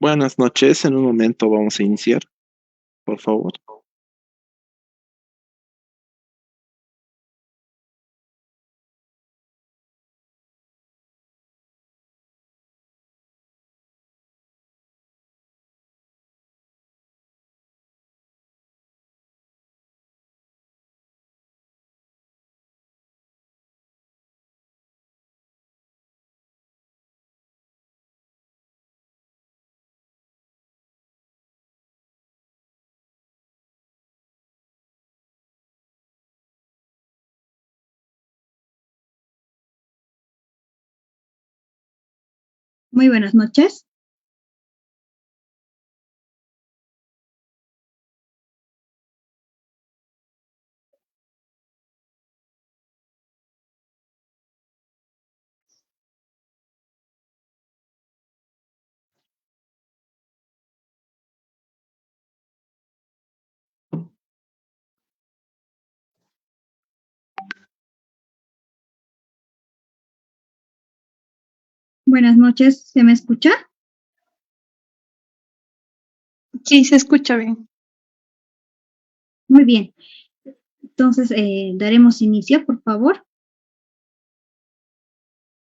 Buenas noches, en un momento vamos a iniciar, por favor. Muy buenas noches. Buenas noches, ¿se me escucha? Sí, se escucha bien. Muy bien. Entonces, daremos inicio, por favor.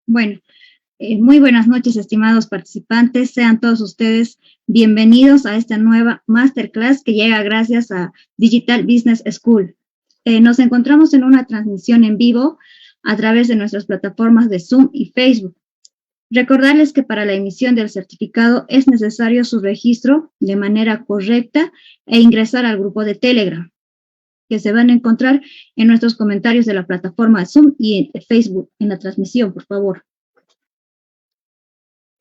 Bueno, muy buenas noches, estimados participantes. Sean todos ustedes bienvenidos a esta nueva masterclass que llega gracias a Digital Business School. Nos encontramos en una transmisión en vivo a través de nuestras plataformas de Zoom y Facebook. Recordarles que para la emisión del certificado es necesario su registro de manera correcta e ingresar al grupo de Telegram, que se van a encontrar en nuestros comentarios de la plataforma de Zoom y en Facebook, en la transmisión, por favor.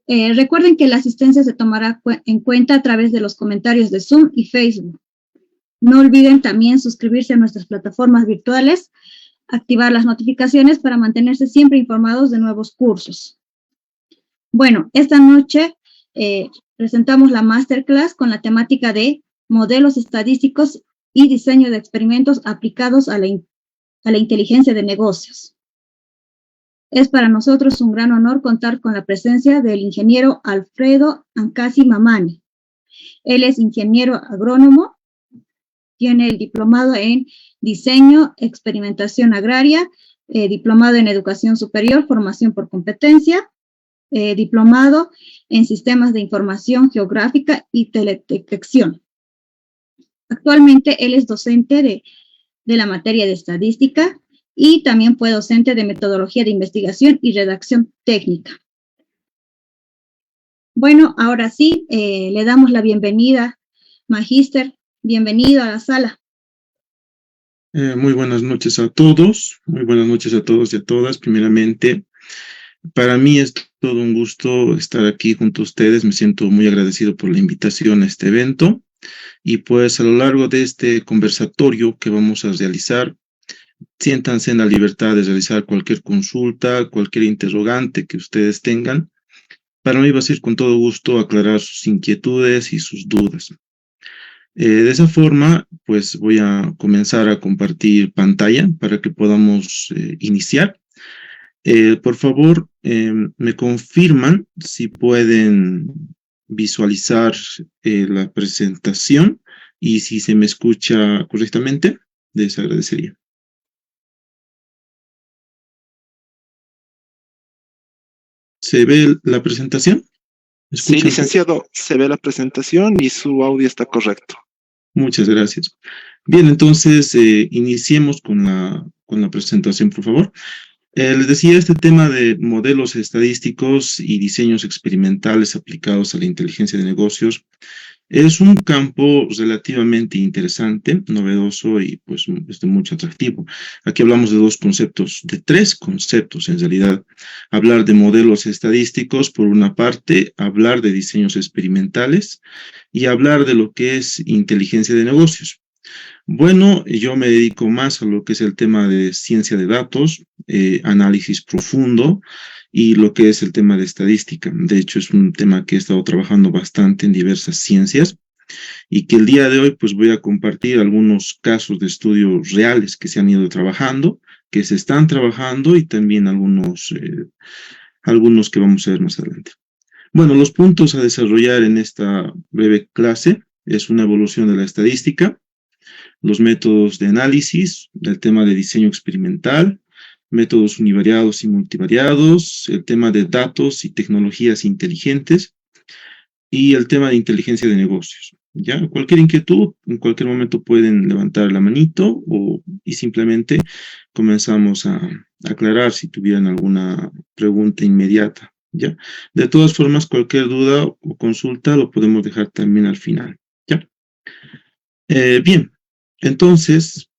Recuerden que la asistencia se tomará en cuenta a través de los comentarios de Zoom y Facebook. No olviden también suscribirse a nuestras plataformas virtuales, activar las notificaciones para mantenerse siempre informados de nuevos cursos. Bueno, esta noche presentamos la masterclass con la temática de modelos estadísticos y diseño de experimentos aplicados a la inteligencia de negocios. Es para nosotros un gran honor contar con la presencia del ingeniero Alfredo Ancasi Mamani. Él es ingeniero agrónomo, tiene el diplomado en diseño, experimentación agraria, diplomado en educación superior, formación por competencia, diplomado en sistemas de información geográfica y teledetección. Actualmente él es docente de la materia de estadística y también fue docente de metodología de investigación y redacción técnica. Bueno, ahora sí, le damos la bienvenida, Magíster, bienvenido a la sala. Muy buenas noches a todos, muy buenas noches a todos y a todas. Primeramente, para mí es todo un gusto estar aquí junto a ustedes. Me siento muy agradecido por la invitación a este evento. Y pues a lo largo de este conversatorio que vamos a realizar, siéntanse en la libertad de realizar cualquier consulta, cualquier interrogante que ustedes tengan. Para mí va a ser con todo gusto aclarar sus inquietudes y sus dudas. De esa forma, pues voy a comenzar a compartir pantalla para que podamos iniciar. Por favor, me confirman si pueden visualizar la presentación y si se me escucha correctamente, les agradecería. ¿Se ve la presentación? Sí, licenciado, se ve la presentación y su audio está correcto. Muchas gracias. Bien, entonces iniciemos con la presentación, por favor. Les decía, este tema de modelos estadísticos y diseños experimentales aplicados a la inteligencia de negocios es un campo relativamente interesante, novedoso y pues de mucho atractivo. Aquí hablamos de tres conceptos en realidad. Hablar de modelos estadísticos, por una parte, hablar de diseños experimentales y hablar de lo que es inteligencia de negocios. Bueno, yo me dedico más a lo que es el tema de ciencia de datos, análisis profundo y lo que es el tema de estadística. De hecho, es un tema que he estado trabajando bastante en diversas ciencias y que el día de hoy pues voy a compartir algunos casos de estudios reales que se han ido trabajando, que se están trabajando y también algunos que vamos a ver más adelante. Bueno, los puntos a desarrollar en esta breve clase es una evolución de la estadística, los métodos de análisis, el tema de diseño experimental, métodos univariados y multivariados, el tema de datos y tecnologías inteligentes y el tema de inteligencia de negocios. ¿Ya? Cualquier inquietud, en cualquier momento pueden levantar la manito y simplemente comenzamos a aclarar si tuvieran alguna pregunta inmediata. ¿Ya? De todas formas, cualquier duda o consulta lo podemos dejar también al final. ¿Ya? Bien, entonces,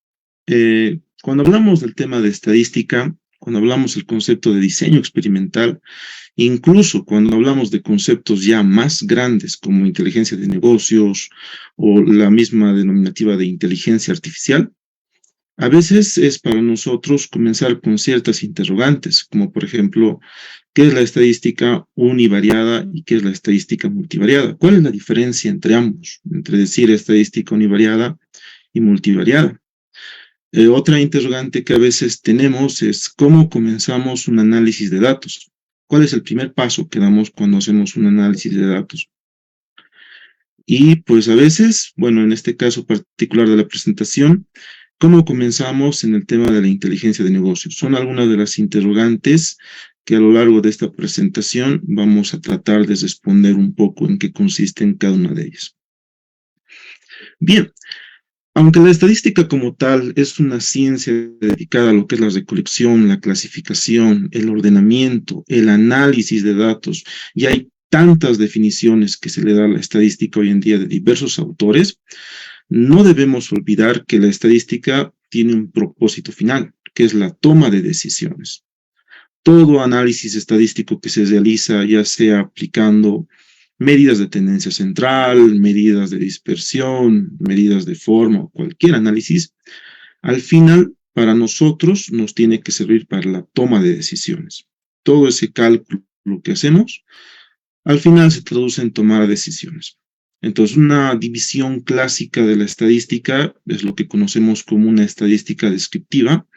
cuando hablamos del tema de estadística, cuando hablamos del concepto de diseño experimental, incluso cuando hablamos de conceptos ya más grandes como inteligencia de negocios o la misma denominativa de inteligencia artificial, a veces es para nosotros comenzar con ciertas interrogantes, como por ejemplo, ¿qué es la estadística univariada y qué es la estadística multivariada? ¿Cuál es la diferencia entre ambos? Entre decir estadística univariada y multivariada. Otra interrogante que a veces tenemos es cómo comenzamos un análisis de datos. ¿Cuál es el primer paso que damos cuando hacemos un análisis de datos? Y pues a veces, bueno, en este caso particular de la presentación, ¿cómo comenzamos en el tema de la inteligencia de negocios? Son algunas de las interrogantes que a lo largo de esta presentación vamos a tratar de responder un poco en qué consisten cada una de ellas. Bien, aunque la estadística como tal es una ciencia dedicada a lo que es la recolección, la clasificación, el ordenamiento, el análisis de datos, y hay tantas definiciones que se le da a la estadística hoy en día de diversos autores, no debemos olvidar que la estadística tiene un propósito final, que es la toma de decisiones. Todo análisis estadístico que se realiza, ya sea aplicando medidas de tendencia central, medidas de dispersión, medidas de forma o cualquier análisis, al final para nosotros nos tiene que servir para la toma de decisiones. Todo ese cálculo que hacemos, al final se traduce en tomar decisiones. Entonces, una división clásica de la estadística es lo que conocemos como una estadística descriptiva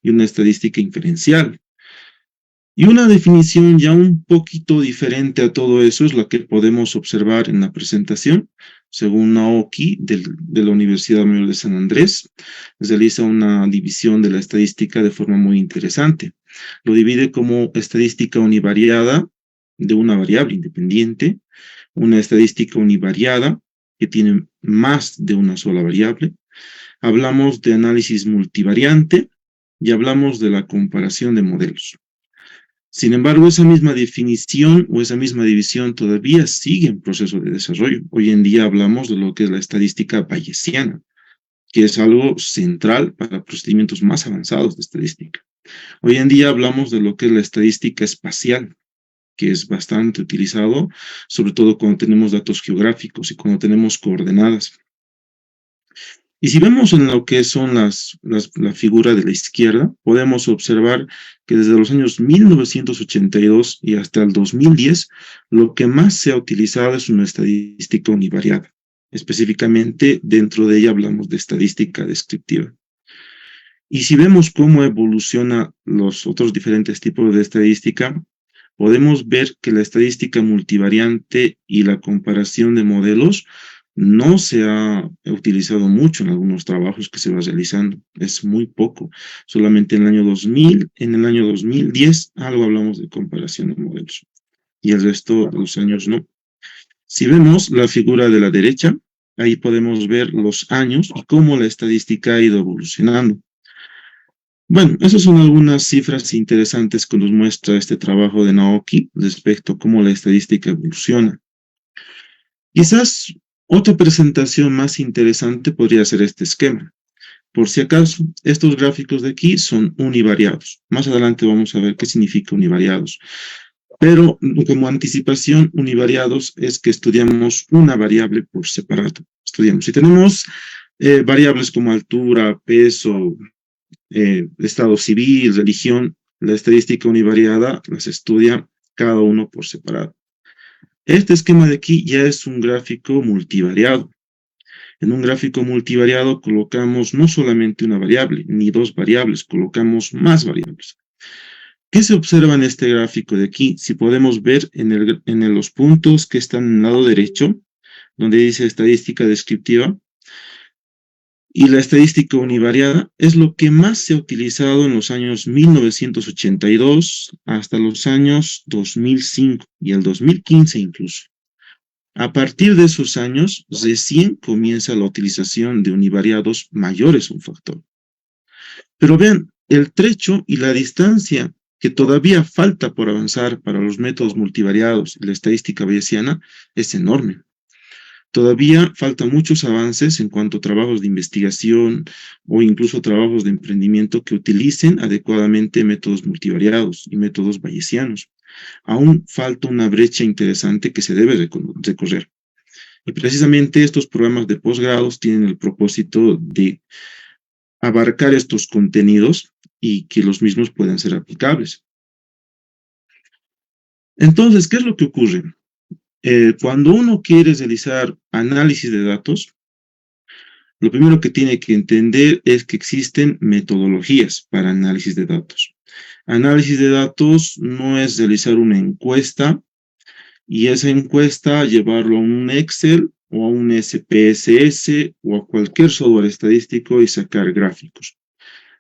y una estadística inferencial. Y una definición ya un poquito diferente a todo eso es la que podemos observar en la presentación. Según Naoki, de la Universidad Mayor de San Andrés, realiza una división de la estadística de forma muy interesante. Lo divide como estadística univariada de una variable independiente, una estadística univariada que tiene más de una sola variable. Hablamos de análisis multivariante y hablamos de la comparación de modelos. Sin embargo, esa misma definición o esa misma división todavía sigue en proceso de desarrollo. Hoy en día hablamos de lo que es la estadística bayesiana, que es algo central para procedimientos más avanzados de estadística. Hoy en día hablamos de lo que es la estadística espacial, que es bastante utilizado, sobre todo cuando tenemos datos geográficos y cuando tenemos coordenadas. Y si vemos en lo que son la figura de la izquierda, podemos observar que desde los años 1982 y hasta el 2010, lo que más se ha utilizado es una estadística univariada. Específicamente, dentro de ella hablamos de estadística descriptiva. Y si vemos cómo evolucionan los otros diferentes tipos de estadística, podemos ver que la estadística multivariante y la comparación de modelos no se ha utilizado mucho en algunos trabajos que se va realizando. Es muy poco. Solamente en el año 2000, en el año 2010, algo hablamos de comparación de modelos. Y el resto de los años no. Si vemos la figura de la derecha, ahí podemos ver los años y cómo la estadística ha ido evolucionando. Bueno, esas son algunas cifras interesantes que nos muestra este trabajo de Naoki respecto a cómo la estadística evoluciona. Quizás otra presentación más interesante podría ser este esquema. Por si acaso, estos gráficos de aquí son univariados. Más adelante vamos a ver qué significa univariados. Pero como anticipación, univariados es que estudiamos una variable por separado. Si tenemos variables como altura, peso, estado civil, religión, la estadística univariada las estudia cada uno por separado. Este esquema de aquí ya es un gráfico multivariado. En un gráfico multivariado colocamos no solamente una variable, ni dos variables, colocamos más variables. ¿Qué se observa en este gráfico de aquí? Si podemos ver en los puntos que están en el lado derecho, donde dice estadística descriptiva, y la estadística univariada es lo que más se ha utilizado en los años 1982 hasta los años 2005 y el 2015 incluso. A partir de esos años, recién comienza la utilización de univariados mayores un factor. Pero vean, el trecho y la distancia que todavía falta por avanzar para los métodos multivariados y la estadística bayesiana es enorme. Todavía faltan muchos avances en cuanto a trabajos de investigación o incluso trabajos de emprendimiento que utilicen adecuadamente métodos multivariados y métodos bayesianos. Aún falta una brecha interesante que se debe recorrer. Y precisamente estos programas de posgrados tienen el propósito de abarcar estos contenidos y que los mismos puedan ser aplicables. Entonces, ¿qué es lo que ocurre? Cuando uno quiere realizar análisis de datos, lo primero que tiene que entender es que existen metodologías para análisis de datos. Análisis de datos no es realizar una encuesta y esa encuesta llevarlo a un Excel o a un SPSS o a cualquier software estadístico y sacar gráficos.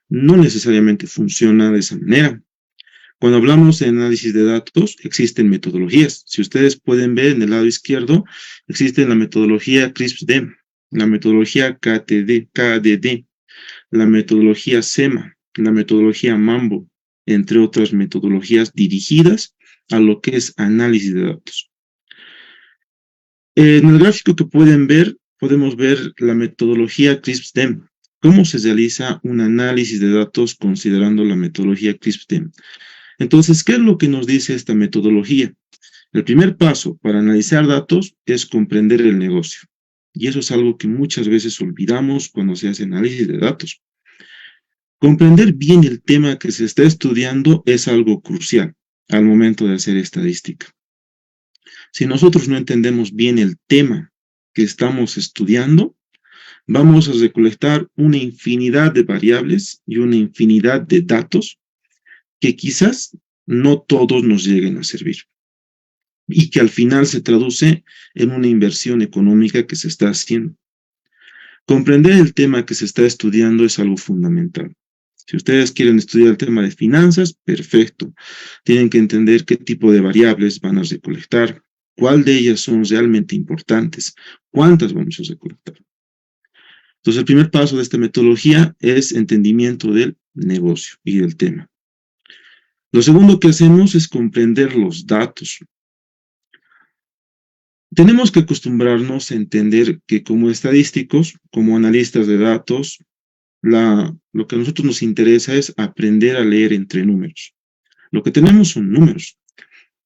No necesariamente funciona de esa manera. Cuando hablamos de análisis de datos, existen metodologías. Si ustedes pueden ver en el lado izquierdo, existe la metodología CRISP-DM, la metodología KDD, la metodología SEMA, la metodología MAMBO, entre otras metodologías dirigidas a lo que es análisis de datos. En el gráfico que pueden ver, podemos ver la metodología CRISP-DM. ¿Cómo se realiza un análisis de datos considerando la metodología CRISP-DM? Entonces, ¿qué es lo que nos dice esta metodología? El primer paso para analizar datos es comprender el negocio. Y eso es algo que muchas veces olvidamos cuando se hace análisis de datos. Comprender bien el tema que se está estudiando es algo crucial al momento de hacer estadística. Si nosotros no entendemos bien el tema que estamos estudiando, vamos a recolectar una infinidad de variables y una infinidad de datos que quizás no todos nos lleguen a servir y que al final se traduce en una inversión económica que se está haciendo. Comprender el tema que se está estudiando es algo fundamental. Si ustedes quieren estudiar el tema de finanzas, perfecto. Tienen que entender qué tipo de variables van a recolectar, cuál de ellas son realmente importantes, cuántas vamos a recolectar. Entonces, el primer paso de esta metodología es entendimiento del negocio y del tema. Lo segundo que hacemos es comprender los datos. Tenemos que acostumbrarnos a entender que como estadísticos, como analistas de datos, lo que a nosotros nos interesa es aprender a leer entre números. Lo que tenemos son números,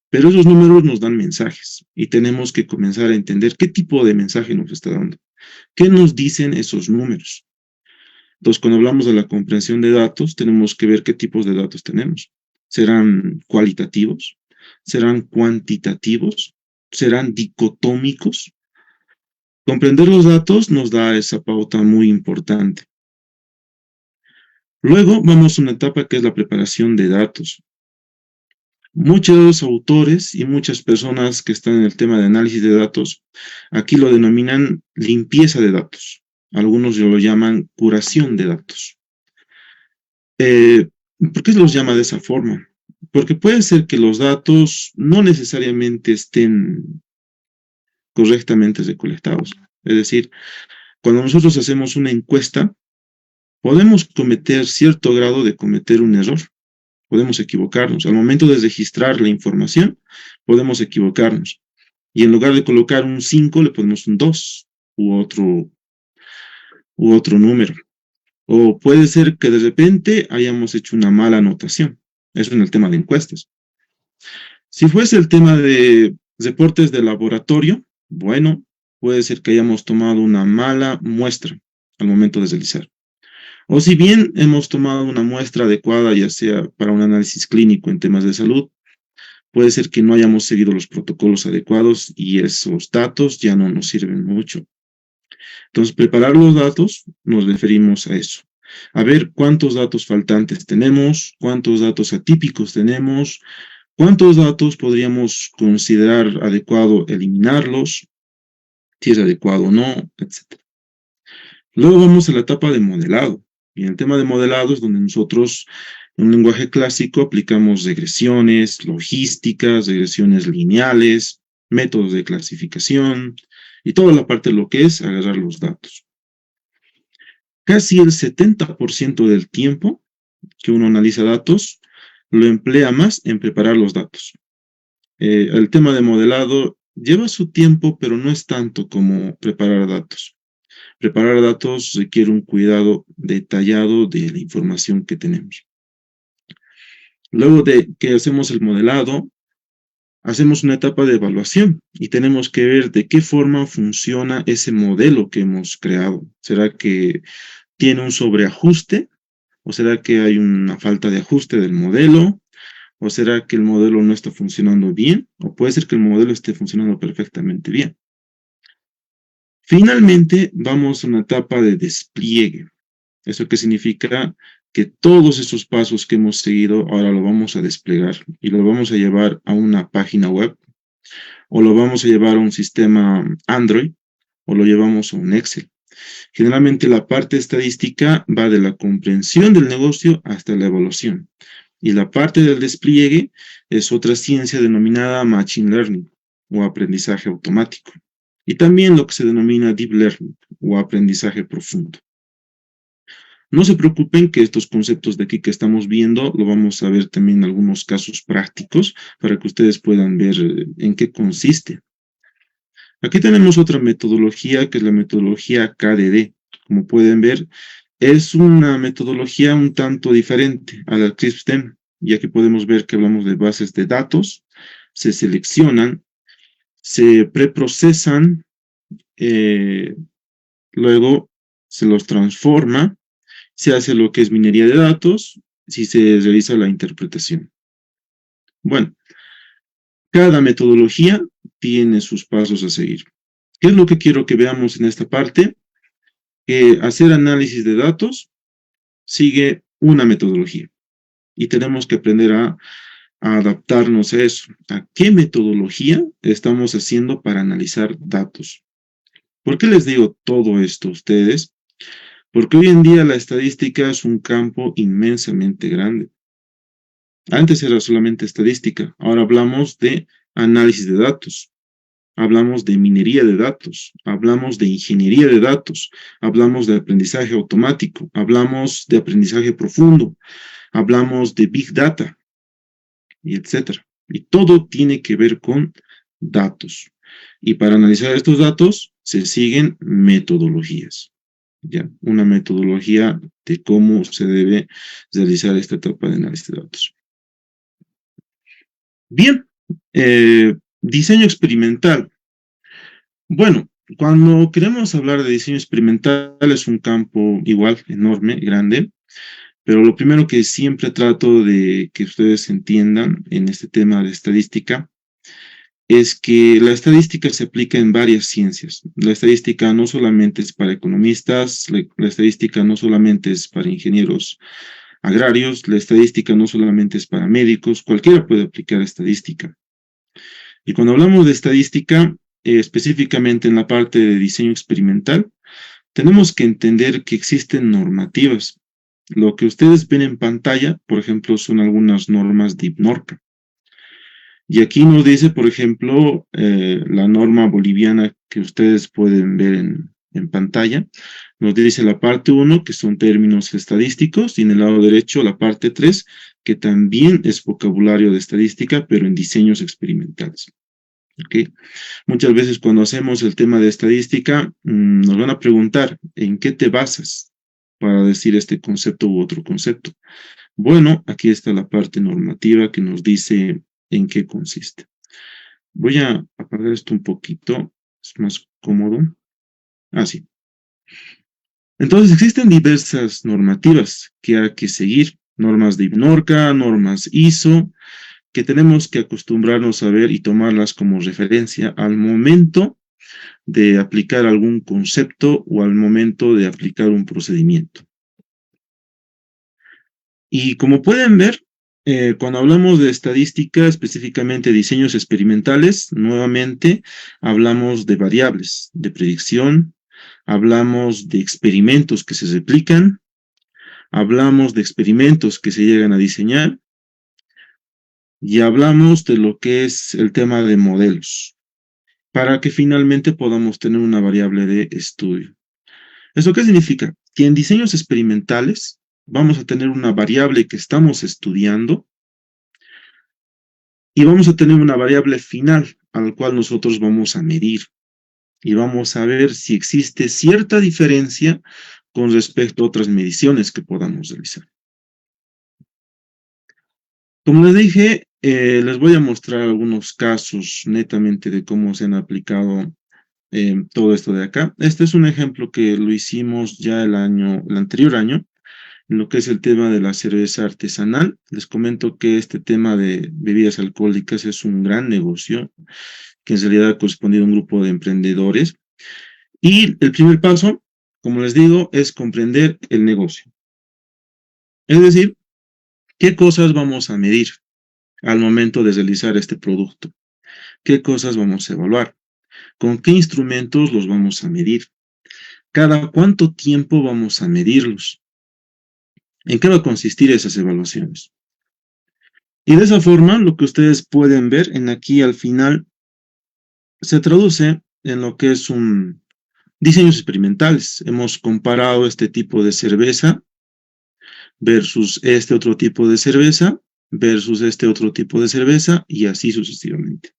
pero esos números nos dan mensajes y tenemos que comenzar a entender qué tipo de mensaje nos está dando. ¿Qué nos dicen esos números? Entonces, cuando hablamos de la comprensión de datos, tenemos que ver qué tipos de datos tenemos. ¿Serán cualitativos? ¿Serán cuantitativos? ¿Serán dicotómicos? Comprender los datos nos da esa pauta muy importante. Luego vamos a una etapa que es la preparación de datos. Muchos autores y muchas personas que están en el tema de análisis de datos, aquí lo denominan limpieza de datos. Algunos lo llaman curación de datos. ¿Por qué se los llama de esa forma? Porque puede ser que los datos no necesariamente estén correctamente recolectados. Es decir, cuando nosotros hacemos una encuesta, podemos cometer cierto grado de cometer un error. Podemos equivocarnos. Al momento de registrar la información, podemos equivocarnos. Y en lugar de colocar un 5, le ponemos un 2 u otro número. O puede ser que de repente hayamos hecho una mala anotación. Eso en el tema de encuestas. Si fuese el tema de reportes de laboratorio, bueno, puede ser que hayamos tomado una mala muestra al momento de realizar. O si bien hemos tomado una muestra adecuada, ya sea para un análisis clínico en temas de salud, puede ser que no hayamos seguido los protocolos adecuados y esos datos ya no nos sirven mucho. Entonces, preparar los datos nos referimos a eso. A ver cuántos datos faltantes tenemos, cuántos datos atípicos tenemos, cuántos datos podríamos considerar adecuado eliminarlos, si es adecuado o no, etc. Luego vamos a la etapa de modelado. Y en el tema de modelado es donde nosotros, en un lenguaje clásico, aplicamos regresiones logísticas, regresiones lineales, métodos de clasificación y toda la parte de lo que es agarrar los datos. Casi el 70% del tiempo que uno analiza datos lo emplea más en preparar los datos. El tema de modelado lleva su tiempo, pero no es tanto como preparar datos. Preparar datos requiere un cuidado detallado de la información que tenemos. Luego de que hacemos el modelado, hacemos una etapa de evaluación y tenemos que ver de qué forma funciona ese modelo que hemos creado. ¿Será que tiene un sobreajuste? ¿O será que hay una falta de ajuste del modelo? ¿O será que el modelo no está funcionando bien? ¿O puede ser que el modelo esté funcionando perfectamente bien? Finalmente, vamos a una etapa de despliegue. ¿Eso qué significa? Que todos esos pasos que hemos seguido ahora lo vamos a desplegar y lo vamos a llevar a una página web o lo vamos a llevar a un sistema Android o lo llevamos a un Excel. Generalmente la parte estadística va de la comprensión del negocio hasta la evaluación. Y la parte del despliegue es otra ciencia denominada Machine Learning o aprendizaje automático. Y también lo que se denomina Deep Learning o aprendizaje profundo. No se preocupen que estos conceptos de aquí que estamos viendo lo vamos a ver también en algunos casos prácticos para que ustedes puedan ver en qué consiste. Aquí tenemos otra metodología que es la metodología KDD. Como pueden ver, es una metodología un tanto diferente a la CRISP-STEM, y aquí podemos ver que hablamos de bases de datos, se seleccionan, se preprocesan, luego se los transforma, se hace lo que es minería de datos, si se realiza la interpretación. Bueno, cada metodología tiene sus pasos a seguir. ¿Qué es lo que quiero que veamos en esta parte? Que hacer análisis de datos sigue una metodología y tenemos que aprender a adaptarnos a eso. ¿A qué metodología estamos haciendo para analizar datos? ¿Por qué les digo todo esto a ustedes? Porque hoy en día la estadística es un campo inmensamente grande. Antes era solamente estadística, ahora hablamos de análisis de datos, hablamos de minería de datos, hablamos de ingeniería de datos, hablamos de aprendizaje automático, hablamos de aprendizaje profundo, hablamos de Big Data, y etcétera. Y todo tiene que ver con datos. Y para analizar estos datos se siguen metodologías. ¿Ya? Una metodología de cómo se debe realizar esta etapa de análisis de datos. Bien, diseño experimental. Bueno, cuando queremos hablar de diseño experimental es un campo igual, enorme, grande, pero lo primero que siempre trato de que ustedes entiendan en este tema de estadística es que la estadística se aplica en varias ciencias. La estadística no solamente es para economistas, la estadística no solamente es para ingenieros agrarios, la estadística no solamente es para médicos, cualquiera puede aplicar estadística. Y cuando hablamos de estadística, específicamente en la parte de diseño experimental, tenemos que entender que existen normativas. Lo que ustedes ven en pantalla, por ejemplo, son algunas normas de IPNORCA. Y aquí nos dice, por ejemplo, la norma boliviana que ustedes pueden ver en pantalla. Nos dice la parte 1, que son términos estadísticos, y en el lado derecho la parte 3, que también es vocabulario de estadística, pero en diseños experimentales. ¿Okay? Muchas veces cuando hacemos el tema de estadística, nos van a preguntar, ¿en qué te basas para decir este concepto u otro concepto? Bueno, aquí está la parte normativa que nos dice en qué consiste. Voy a apagar esto un poquito, es más cómodo. Así. Entonces existen diversas normativas que hay que seguir, normas de IPNORCA, normas ISO, que tenemos que acostumbrarnos a ver y tomarlas como referencia al momento de aplicar algún concepto o al momento de aplicar un procedimiento. Y como pueden ver, cuando hablamos de estadística, específicamente diseños experimentales, nuevamente hablamos de variables de predicción, hablamos de experimentos que se replican, hablamos de experimentos que se llegan a diseñar y hablamos de lo que es el tema de modelos, para que finalmente podamos tener una variable de estudio. ¿Eso qué significa? Que en diseños experimentales vamos a tener una variable que estamos estudiando y vamos a tener una variable final a la cual nosotros vamos a medir y vamos a ver si existe cierta diferencia con respecto a otras mediciones que podamos realizar. Como les dije, les voy a mostrar algunos casos netamente de cómo se han aplicado todo esto de acá. Este es un ejemplo que lo hicimos ya el anterior año, en lo que es el tema de la cerveza artesanal. Les comento que este tema de bebidas alcohólicas es un gran negocio, que en realidad ha correspondido a un grupo de emprendedores. Y el primer paso, como les digo, es comprender el negocio. Es decir, ¿qué cosas vamos a medir al momento de realizar este producto? ¿Qué cosas vamos a evaluar? ¿Con qué instrumentos los vamos a medir? ¿Cada cuánto tiempo vamos a medirlos? ¿En qué va a consistir esas evaluaciones? Y de esa forma, lo que ustedes pueden ver en aquí al final se traduce en lo que es un diseños experimentales. Hemos comparado este tipo de cerveza versus este otro tipo de cerveza versus este otro tipo de cerveza y así sucesivamente.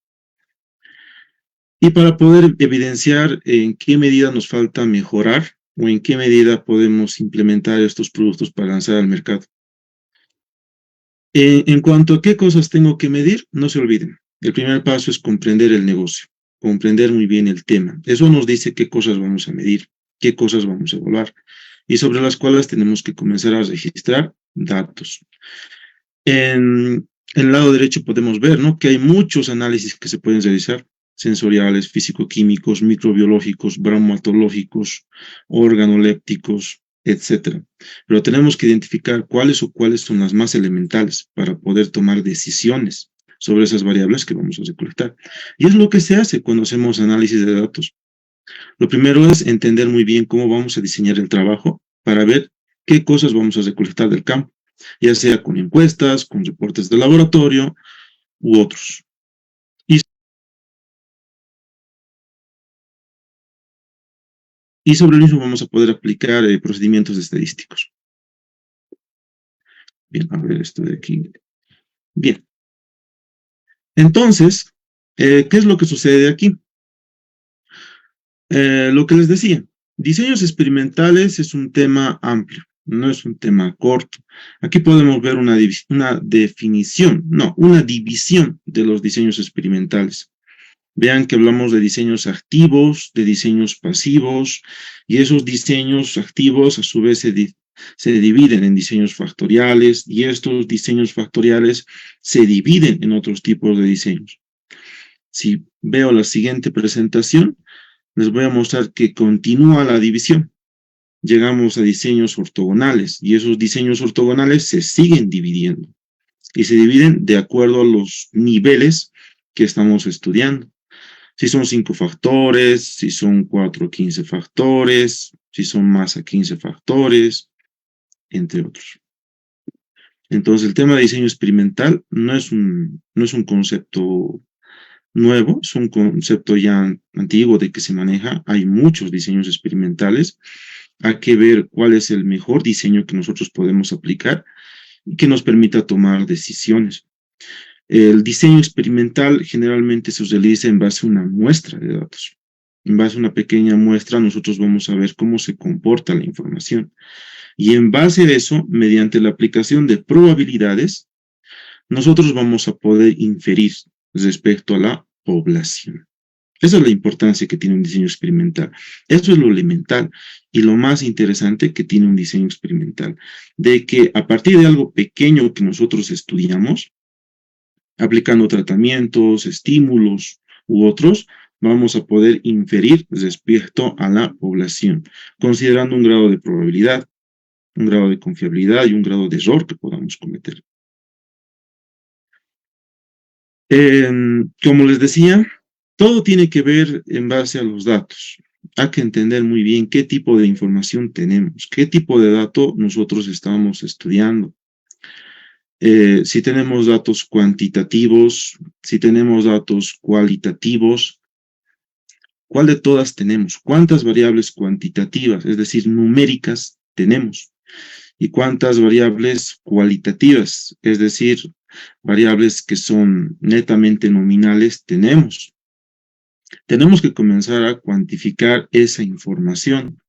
Y para poder evidenciar en qué medida nos falta mejorar o en qué medida podemos implementar estos productos para lanzar al mercado. En cuanto a qué cosas tengo que medir, no se olviden. El primer paso es comprender el negocio, comprender muy bien el tema. Eso nos dice qué cosas vamos a medir, qué cosas vamos a evaluar y sobre las cuales tenemos que comenzar a registrar datos. En el lado derecho podemos ver, ¿no?, que hay muchos análisis que se pueden realizar, sensoriales, físico-químicos, microbiológicos, bromatológicos, organolépticos, etc. Pero tenemos que identificar cuáles son las más elementales para poder tomar decisiones sobre esas variables que vamos a recolectar. Y es lo que se hace cuando hacemos análisis de datos. Lo primero es entender muy bien cómo vamos a diseñar el trabajo para ver qué cosas vamos a recolectar del campo, ya sea con encuestas, con reportes de laboratorio u otros. Y sobre el mismo vamos a poder aplicar procedimientos estadísticos. Bien, a ver esto de aquí. Bien. Entonces, ¿qué es lo que sucede aquí? Lo que les decía, diseños experimentales es un tema amplio, no es un tema corto. Aquí podemos ver una división de los diseños experimentales. Vean que hablamos de diseños activos, de diseños pasivos, y esos diseños activos a su vez se dividen en diseños factoriales, y estos diseños factoriales se dividen en otros tipos de diseños. Si veo la siguiente presentación, les voy a mostrar que continúa la división. Llegamos a diseños ortogonales, y esos diseños ortogonales se siguen dividiendo, y se dividen de acuerdo a los niveles que estamos estudiando. Si son 5 factores, si son 4 a 15 factores, si son más a 15 factores, entre otros. Entonces, el tema de diseño experimental no es un concepto nuevo, es un concepto ya antiguo de que se maneja. Hay muchos diseños experimentales. Hay que ver cuál es el mejor diseño que nosotros podemos aplicar y que nos permita tomar decisiones. El diseño experimental generalmente se realiza en base a una muestra de datos. En base a una pequeña muestra, nosotros vamos a ver cómo se comporta la información. Y en base a eso, mediante la aplicación de probabilidades, nosotros vamos a poder inferir respecto a la población. Esa es la importancia que tiene un diseño experimental. Eso es lo elemental y lo más interesante que tiene un diseño experimental. De que a partir de algo pequeño que nosotros estudiamos, aplicando tratamientos, estímulos u otros, vamos a poder inferir respecto a la población, considerando un grado de probabilidad. un grado de confiabilidad y un grado de error que podamos cometer. Como les decía, todo tiene que ver en base a los datos. Hay que entender muy bien qué tipo de información tenemos, qué tipo de dato nosotros estamos estudiando. Si tenemos datos cuantitativos, si tenemos datos cualitativos, ¿cuál de todas tenemos? ¿Cuántas variables cuantitativas, es decir, numéricas, tenemos? ¿Y cuántas variables cualitativas, es decir, variables que son netamente nominales, tenemos? Tenemos que comenzar a cuantificar esa información.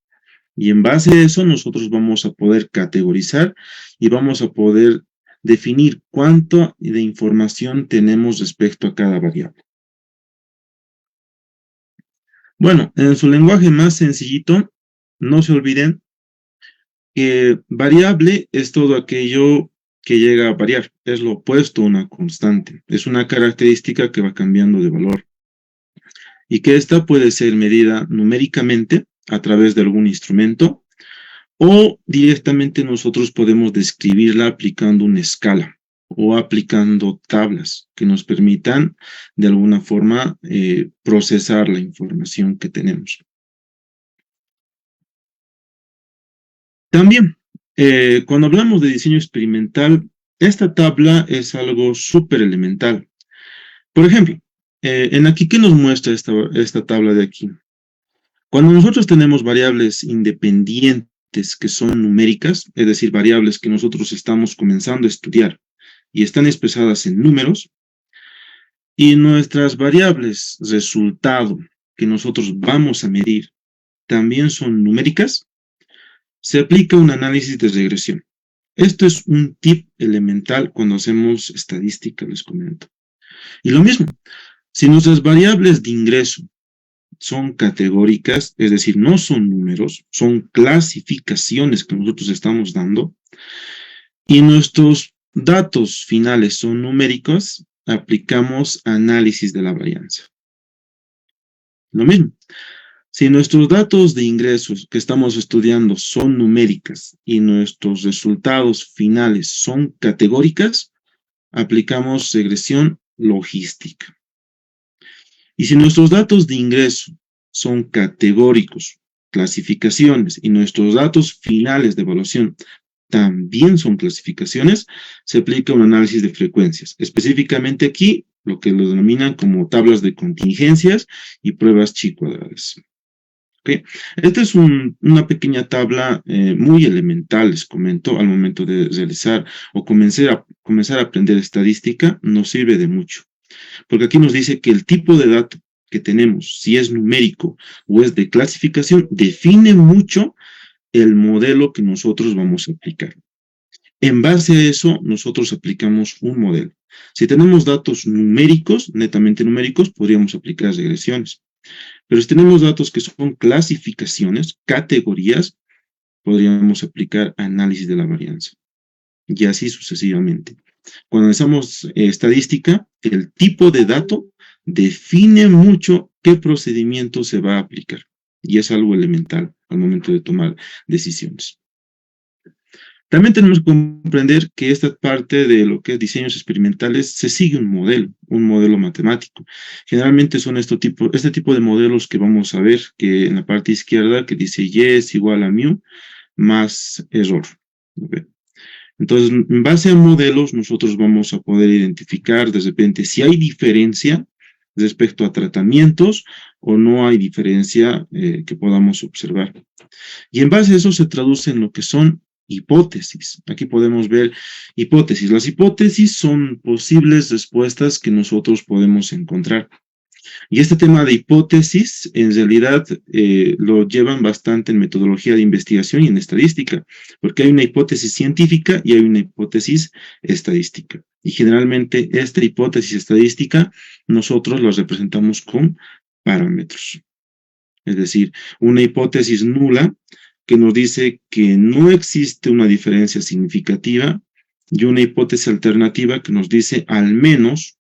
Y en base a eso nosotros vamos a poder categorizar y vamos a poder definir cuánto de información tenemos respecto a cada variable. Bueno, en su lenguaje más sencillito, no se olviden que variable es todo aquello que llega a variar. Es lo opuesto a una constante. Es una característica que va cambiando de valor. Y que esta puede ser medida numéricamente a través de algún instrumento o directamente nosotros podemos describirla aplicando una escala o aplicando tablas que nos permitan de alguna forma procesar la información que tenemos. También, cuando hablamos de diseño experimental, esta tabla es algo súper elemental. Por ejemplo, en aquí, ¿qué nos muestra esta tabla de aquí? Cuando nosotros tenemos variables independientes que son numéricas, es decir, variables que nosotros estamos comenzando a estudiar y están expresadas en números, y nuestras variables resultado que nosotros vamos a medir también son numéricas, se aplica un análisis de regresión. Esto es un tip elemental cuando hacemos estadística, les comento. Y lo mismo, si nuestras variables de ingreso son categóricas, es decir, no son números, son clasificaciones que nosotros estamos dando, y nuestros datos finales son numéricos, aplicamos análisis de la varianza. Lo mismo, si nuestros datos de ingresos que estamos estudiando son numéricas y nuestros resultados finales son categóricas, aplicamos regresión logística. Y si nuestros datos de ingreso son categóricos, clasificaciones, y nuestros datos finales de evaluación también son clasificaciones, se aplica un análisis de frecuencias. Específicamente aquí, lo que lo denominan como tablas de contingencias y pruebas chi cuadradas. ¿Okay? Esta es una pequeña tabla muy elemental, les comento, al momento de realizar o comenzar a aprender estadística, nos sirve de mucho. Porque aquí nos dice que el tipo de dato que tenemos, si es numérico o es de clasificación, define mucho el modelo que nosotros vamos a aplicar. En base a eso, nosotros aplicamos un modelo. Si tenemos datos numéricos, netamente numéricos, podríamos aplicar regresiones. Pero si tenemos datos que son clasificaciones, categorías, podríamos aplicar análisis de la varianza. Y así sucesivamente. Cuando analizamos estadística, el tipo de dato define mucho qué procedimiento se va a aplicar. Y es algo elemental al momento de tomar decisiones. También tenemos que comprender que esta parte de lo que es diseños experimentales se sigue un modelo matemático. Generalmente son este tipo de modelos que vamos a ver, que en la parte izquierda, que dice y es igual a mu más error. ¿Okay? Entonces, en base a modelos, nosotros vamos a poder identificar de repente si hay diferencia respecto a tratamientos o no hay diferencia que podamos observar. Y en base a eso se traduce en lo que son hipótesis. Aquí podemos ver hipótesis. Las hipótesis son posibles respuestas que nosotros podemos encontrar. Y este tema de hipótesis, en realidad, lo llevan bastante en metodología de investigación y en estadística, porque hay una hipótesis científica y hay una hipótesis estadística. Y generalmente esta hipótesis estadística nosotros la representamos con parámetros. Es decir, una hipótesis nula que nos dice que no existe una diferencia significativa y una hipótesis alternativa que nos dice al menos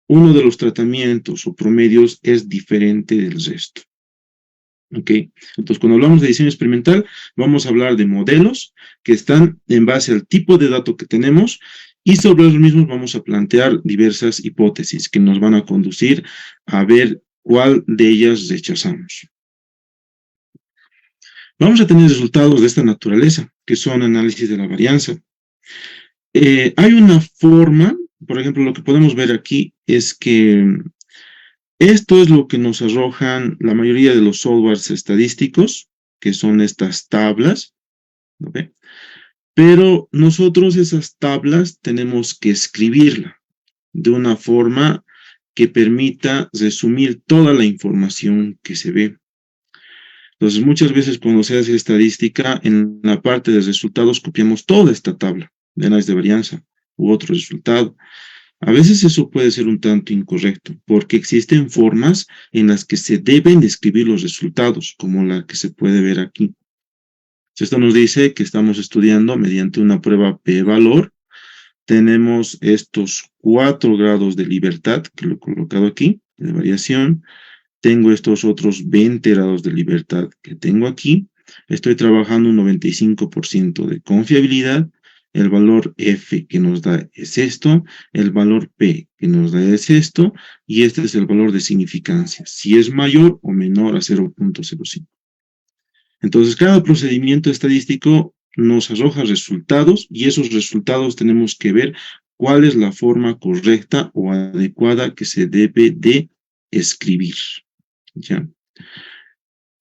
uno de los tratamientos o promedios es diferente del resto. ¿Ok? Entonces, cuando hablamos de diseño experimental, vamos a hablar de modelos que están en base al tipo de dato que tenemos y sobre los mismos vamos a plantear diversas hipótesis que nos van a conducir a ver cuál de ellas rechazamos. Vamos a tener resultados de esta naturaleza, que son análisis de la varianza. Hay una forma, por ejemplo, lo que podemos ver aquí es que esto es lo que nos arrojan la mayoría de los softwares estadísticos, que son estas tablas, ¿ok? Pero nosotros esas tablas tenemos que escribirla de una forma que permita resumir toda la información que se ve. Entonces, muchas veces cuando se hace estadística, en la parte de resultados copiamos toda esta tabla de análisis de varianza u otro resultado. A veces eso puede ser un tanto incorrecto, porque existen formas en las que se deben describir los resultados, como la que se puede ver aquí. Esto nos dice que estamos estudiando mediante una prueba p-valor. Tenemos estos 4 grados de libertad, que lo he colocado aquí, de variación. Tengo estos otros 20 grados de libertad que tengo aquí. Estoy trabajando un 95% de confiabilidad. El valor F que nos da es esto. El valor P que nos da es esto. Y este es el valor de significancia, si es mayor o menor a 0.05. Entonces, cada procedimiento estadístico nos arroja resultados y esos resultados tenemos que ver cuál es la forma correcta o adecuada que se debe de escribir. ¿Ya?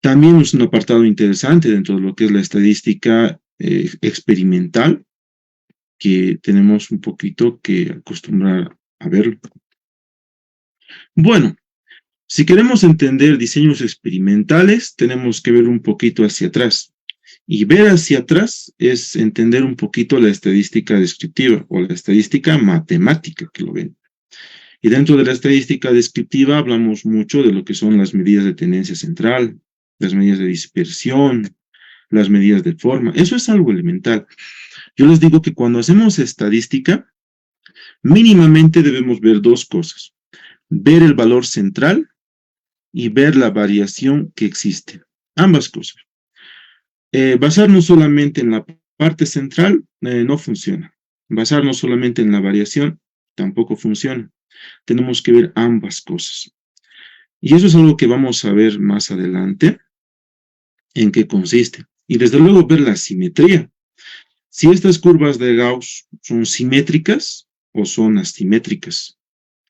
También es un apartado interesante dentro de lo que es la estadística experimental, que tenemos un poquito que acostumbrar a verlo. Bueno, si queremos entender diseños experimentales, tenemos que ver un poquito hacia atrás. Y ver hacia atrás es entender un poquito la estadística descriptiva o la estadística matemática que lo ven. Y dentro de la estadística descriptiva hablamos mucho de lo que son las medidas de tendencia central, las medidas de dispersión, las medidas de forma. Eso es algo elemental. Yo les digo que cuando hacemos estadística, mínimamente debemos ver 2 cosas. Ver el valor central y ver la variación que existe. Ambas cosas. Basarnos solamente en la parte central no funciona. Basarnos solamente en la variación tampoco funciona. Tenemos que ver ambas cosas. Y eso es algo que vamos a ver más adelante, en qué consiste. Y desde luego ver la simetría. Si estas curvas de Gauss son simétricas o son asimétricas.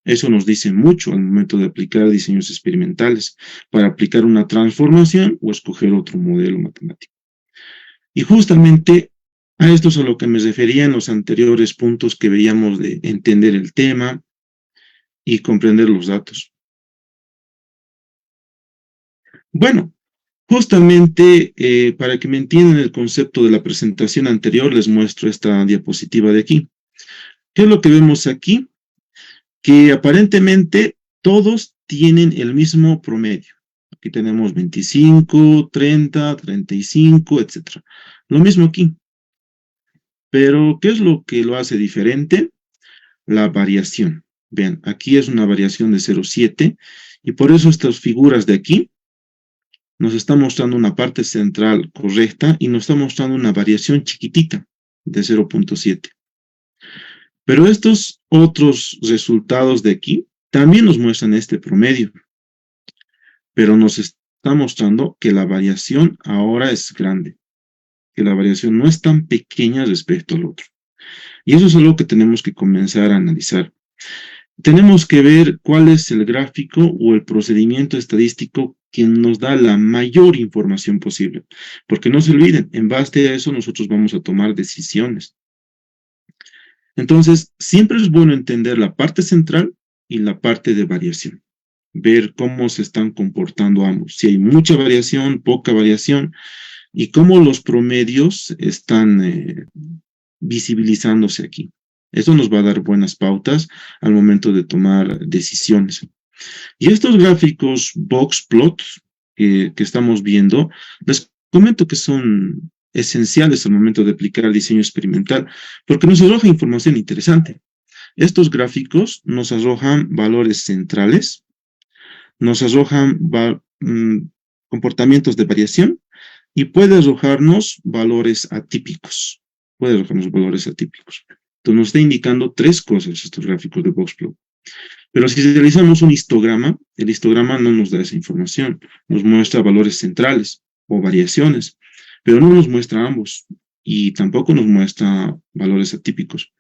Eso nos dice mucho al momento de aplicar diseños experimentales, para aplicar una transformación o escoger otro modelo matemático. Y justamente a esto es a lo que me refería en los anteriores puntos que veíamos de entender el tema y comprender los datos. Bueno, justamente para que me entiendan el concepto de la presentación anterior, les muestro esta diapositiva de aquí. ¿Qué es lo que vemos aquí? Que aparentemente todos tienen el mismo promedio. Aquí tenemos 25, 30, 35, etc. Lo mismo aquí. Pero, ¿qué es lo que lo hace diferente? La variación. Vean, aquí es una variación de 0,7 y por eso estas figuras de aquí nos están mostrando una parte central correcta y nos está mostrando una variación chiquitita de 0,7. Pero estos otros resultados de aquí también nos muestran este promedio. Pero nos está mostrando que la variación ahora es grande. Que la variación no es tan pequeña respecto al otro. Y eso es algo que tenemos que comenzar a analizar. Tenemos que ver cuál es el gráfico o el procedimiento estadístico que nos da la mayor información posible. Porque no se olviden, en base a eso nosotros vamos a tomar decisiones. Entonces, siempre es bueno entender la parte central y la parte de variación. Ver cómo se están comportando ambos. Si hay mucha variación, poca variación, y cómo los promedios están visibilizándose aquí. Eso nos va a dar buenas pautas al momento de tomar decisiones. Y estos gráficos box plots que estamos viendo, les comento que son esenciales al momento de aplicar el diseño experimental, porque nos arroja información interesante. Estos gráficos nos arrojan valores centrales, nos arrojan comportamientos de variación y puede arrojarnos valores atípicos. Entonces nos está indicando tres cosas estos gráficos de Boxplot. Pero si realizamos un histograma, el histograma no nos da esa información. Nos muestra valores centrales o variaciones, pero no nos muestra ambos y tampoco nos muestra valores atípicos.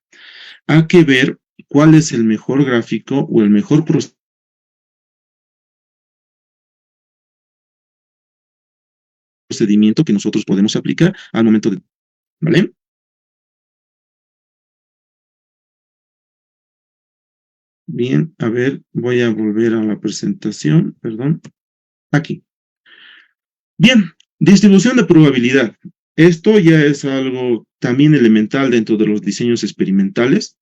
Hay que ver cuál es el mejor gráfico o el mejor procedimiento que nosotros podemos aplicar al momento de... ¿Vale? Bien, a ver, voy a volver a la presentación, perdón. Aquí. Bien, distribución de probabilidad. Esto ya es algo también elemental dentro de los diseños experimentales,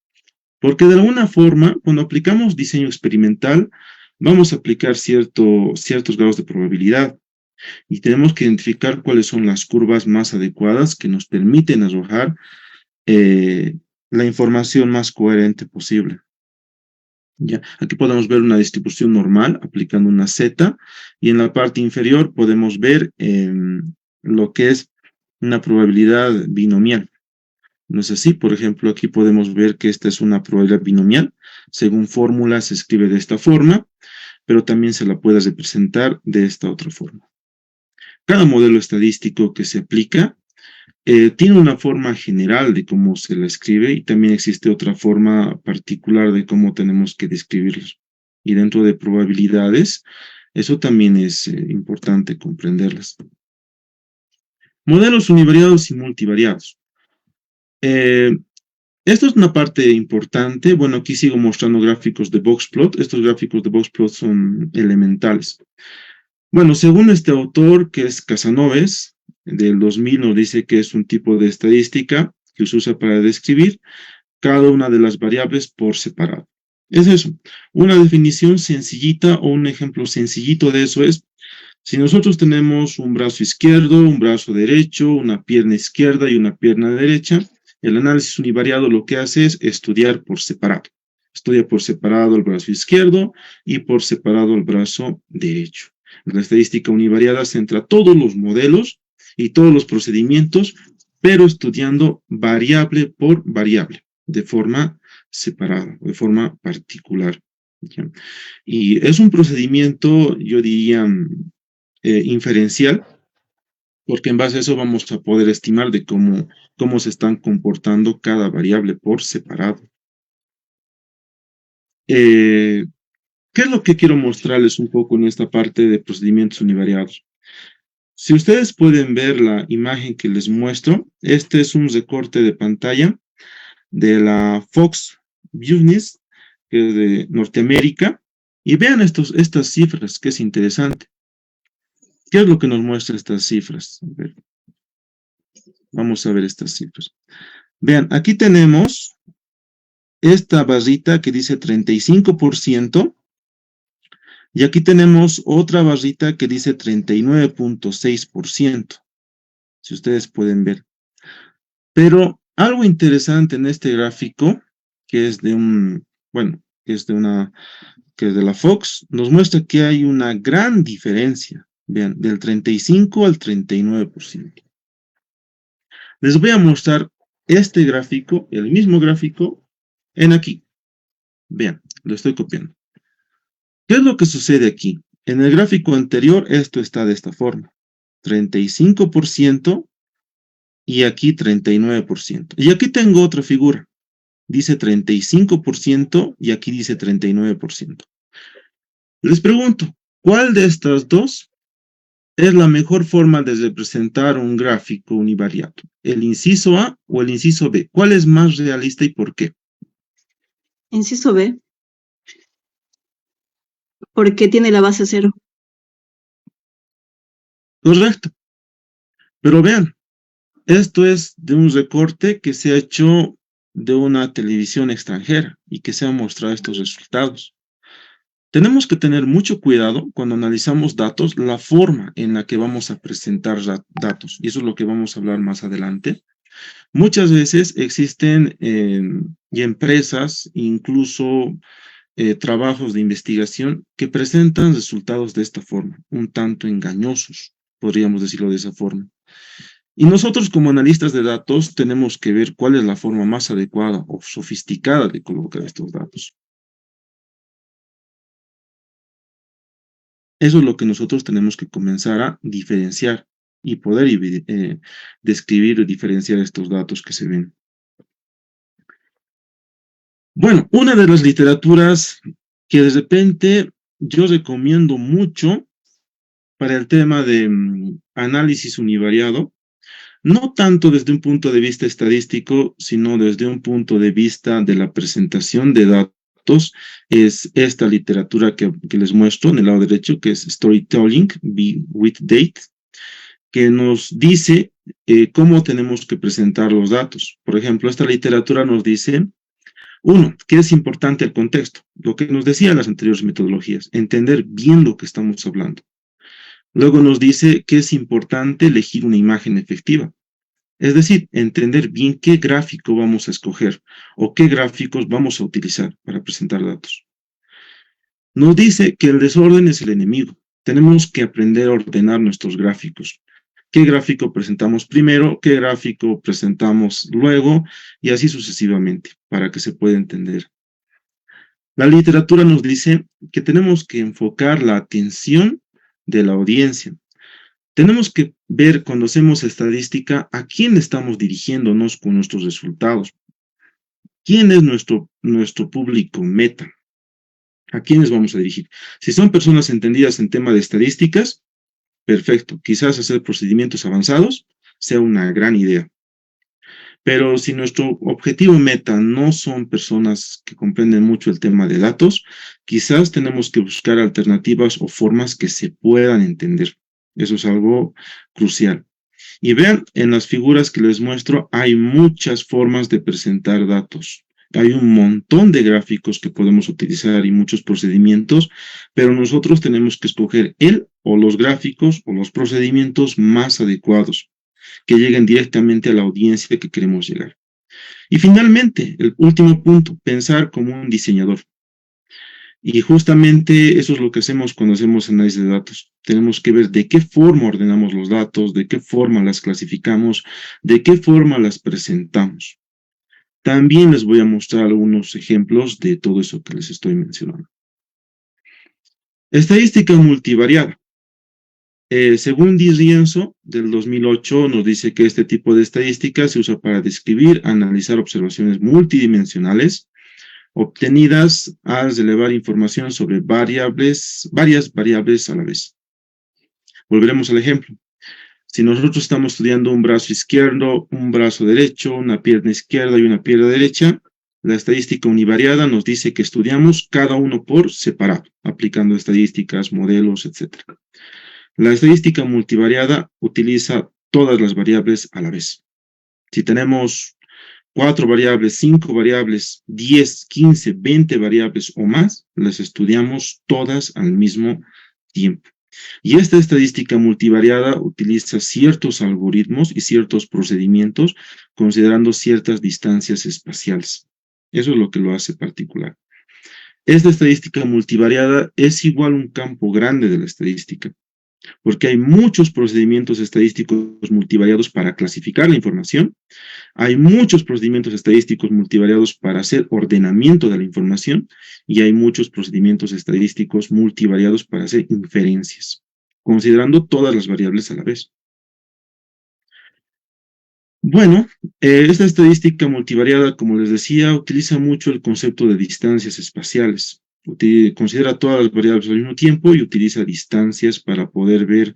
porque de alguna forma, cuando aplicamos diseño experimental, vamos a aplicar ciertos grados de probabilidad y tenemos que identificar cuáles son las curvas más adecuadas que nos permiten arrojar la información más coherente posible. Ya, aquí podemos ver una distribución normal aplicando una Z y en la parte inferior podemos ver lo que es una probabilidad binomial. ¿No es así? Por ejemplo, aquí podemos ver que esta es una probabilidad binomial. Según fórmula se escribe de esta forma, pero también se la puede representar de esta otra forma. Cada modelo estadístico que se aplica tiene una forma general de cómo se la escribe y también existe otra forma particular de cómo tenemos que describirlos. Y dentro de probabilidades, eso también es importante comprenderlas. Modelos univariados y multivariados. Esto es una parte importante. Bueno, aquí sigo mostrando gráficos de Boxplot. Estos gráficos de Boxplot son elementales. Bueno, según este autor, que es Casanoves, del 2000, nos dice que es un tipo de estadística que se usa para describir cada una de las variables por separado. Es eso, una definición sencillita o un ejemplo sencillito de eso es, si nosotros tenemos un brazo izquierdo, un brazo derecho, una pierna izquierda y una pierna derecha, el análisis univariado lo que hace es estudiar por separado. Estudia por separado el brazo izquierdo y por separado el brazo derecho. La estadística univariada centra todos los modelos y todos los procedimientos, pero estudiando variable por variable, de forma separada, de forma particular. ¿Ya? Y es un procedimiento, yo diría, inferencial, porque en base a eso vamos a poder estimar de cómo se están comportando cada variable por separado. ¿Qué es lo que quiero mostrarles un poco en esta parte de procedimientos univariados? Si ustedes pueden ver la imagen que les muestro, este es un recorte de pantalla de la Fox Business, que es de Norteamérica, y vean estas cifras, que es interesante. ¿Qué es lo que nos muestra estas cifras? A ver. Vamos a ver estas cifras. Vean, aquí tenemos esta barrita que dice 35%, y aquí tenemos otra barrita que dice 39.6%, si ustedes pueden ver. Pero algo interesante en este gráfico, que es de la Fox, nos muestra que hay una gran diferencia, vean, del 35 al 39%. Les voy a mostrar este gráfico, el mismo gráfico, en aquí. Vean, lo estoy copiando. ¿Qué es lo que sucede aquí? En el gráfico anterior, esto está de esta forma. 35% y aquí 39%. Y aquí tengo otra figura. Dice 35% y aquí dice 39%. Les pregunto, ¿cuál de estas dos es la mejor forma de representar un gráfico univariado? ¿El inciso A o el inciso B? ¿Cuál es más realista y por qué? Inciso B. Porque tiene la base 0. Correcto. Pero vean, esto es de un recorte que se ha hecho de una televisión extranjera y que se han mostrado estos resultados. Tenemos que tener mucho cuidado cuando analizamos datos, la forma en la que vamos a presentar datos, y eso es lo que vamos a hablar más adelante. Muchas veces existen y empresas, incluso trabajos de investigación que presentan resultados de esta forma, un tanto engañosos, podríamos decirlo de esa forma. Y nosotros como analistas de datos tenemos que ver cuál es la forma más adecuada o sofisticada de colocar estos datos. Eso es lo que nosotros tenemos que comenzar a diferenciar y poder describir y diferenciar estos datos que se ven. Bueno, una de las literaturas que de repente yo recomiendo mucho para el tema de análisis univariado, no tanto desde un punto de vista estadístico, sino desde un punto de vista de la presentación de datos, es esta literatura que les muestro en el lado derecho, que es Storytelling with Data, que nos dice cómo tenemos que presentar los datos. Por ejemplo, esta literatura nos dice, uno, que es importante el contexto, lo que nos decían las anteriores metodologías, entender bien lo que estamos hablando. Luego nos dice que es importante elegir una imagen efectiva. Es decir, entender bien qué gráfico vamos a escoger o qué gráficos vamos a utilizar para presentar datos. Nos dice que el desorden es el enemigo. Tenemos que aprender a ordenar nuestros gráficos. ¿Qué gráfico presentamos primero? ¿Qué gráfico presentamos luego? Y así sucesivamente, para que se pueda entender. La literatura nos dice que tenemos que enfocar la atención de la audiencia. Tenemos que ver cuando hacemos estadística a quién estamos dirigiéndonos con nuestros resultados. ¿Quién es nuestro público meta? ¿A quiénes vamos a dirigir? Si son personas entendidas en tema de estadísticas, perfecto. Quizás hacer procedimientos avanzados sea una gran idea. Pero si nuestro objetivo meta no son personas que comprenden mucho el tema de datos, quizás tenemos que buscar alternativas o formas que se puedan entender. Eso es algo crucial. Y vean, en las figuras que les muestro, hay muchas formas de presentar datos. Hay un montón de gráficos que podemos utilizar y muchos procedimientos, pero nosotros tenemos que escoger el o los gráficos o los procedimientos más adecuados, que lleguen directamente a la audiencia que queremos llegar. Y finalmente, el último punto, pensar como un diseñador. Y justamente eso es lo que hacemos cuando hacemos análisis de datos. Tenemos que ver de qué forma ordenamos los datos, de qué forma las clasificamos, de qué forma las presentamos. También les voy a mostrar algunos ejemplos de todo eso que les estoy mencionando. Estadística multivariada. Según Di Rienzo, del 2008, nos dice que este tipo de estadística se usa para describir, analizar observaciones multidimensionales obtenidas al relevar información sobre varias variables a la vez. Volveremos al ejemplo. Si nosotros estamos estudiando un brazo izquierdo, un brazo derecho, una pierna izquierda y una pierna derecha, la estadística univariada nos dice que estudiamos cada uno por separado, aplicando estadísticas, modelos, etc. La estadística multivariada utiliza todas las variables a la vez. Si tenemos 4 variables, 5 variables, 10, 15, 20 variables o más, las estudiamos todas al mismo tiempo. Y esta estadística multivariada utiliza ciertos algoritmos y ciertos procedimientos considerando ciertas distancias espaciales. Eso es lo que lo hace particular. Esta estadística multivariada es igual a un campo grande de la estadística, porque hay muchos procedimientos estadísticos multivariados para clasificar la información, hay muchos procedimientos estadísticos multivariados para hacer ordenamiento de la información, y hay muchos procedimientos estadísticos multivariados para hacer inferencias, considerando todas las variables a la vez. Bueno, esta estadística multivariada, como les decía, utiliza mucho el concepto de distancias espaciales. Considera todas las variables al mismo tiempo y utiliza distancias para poder ver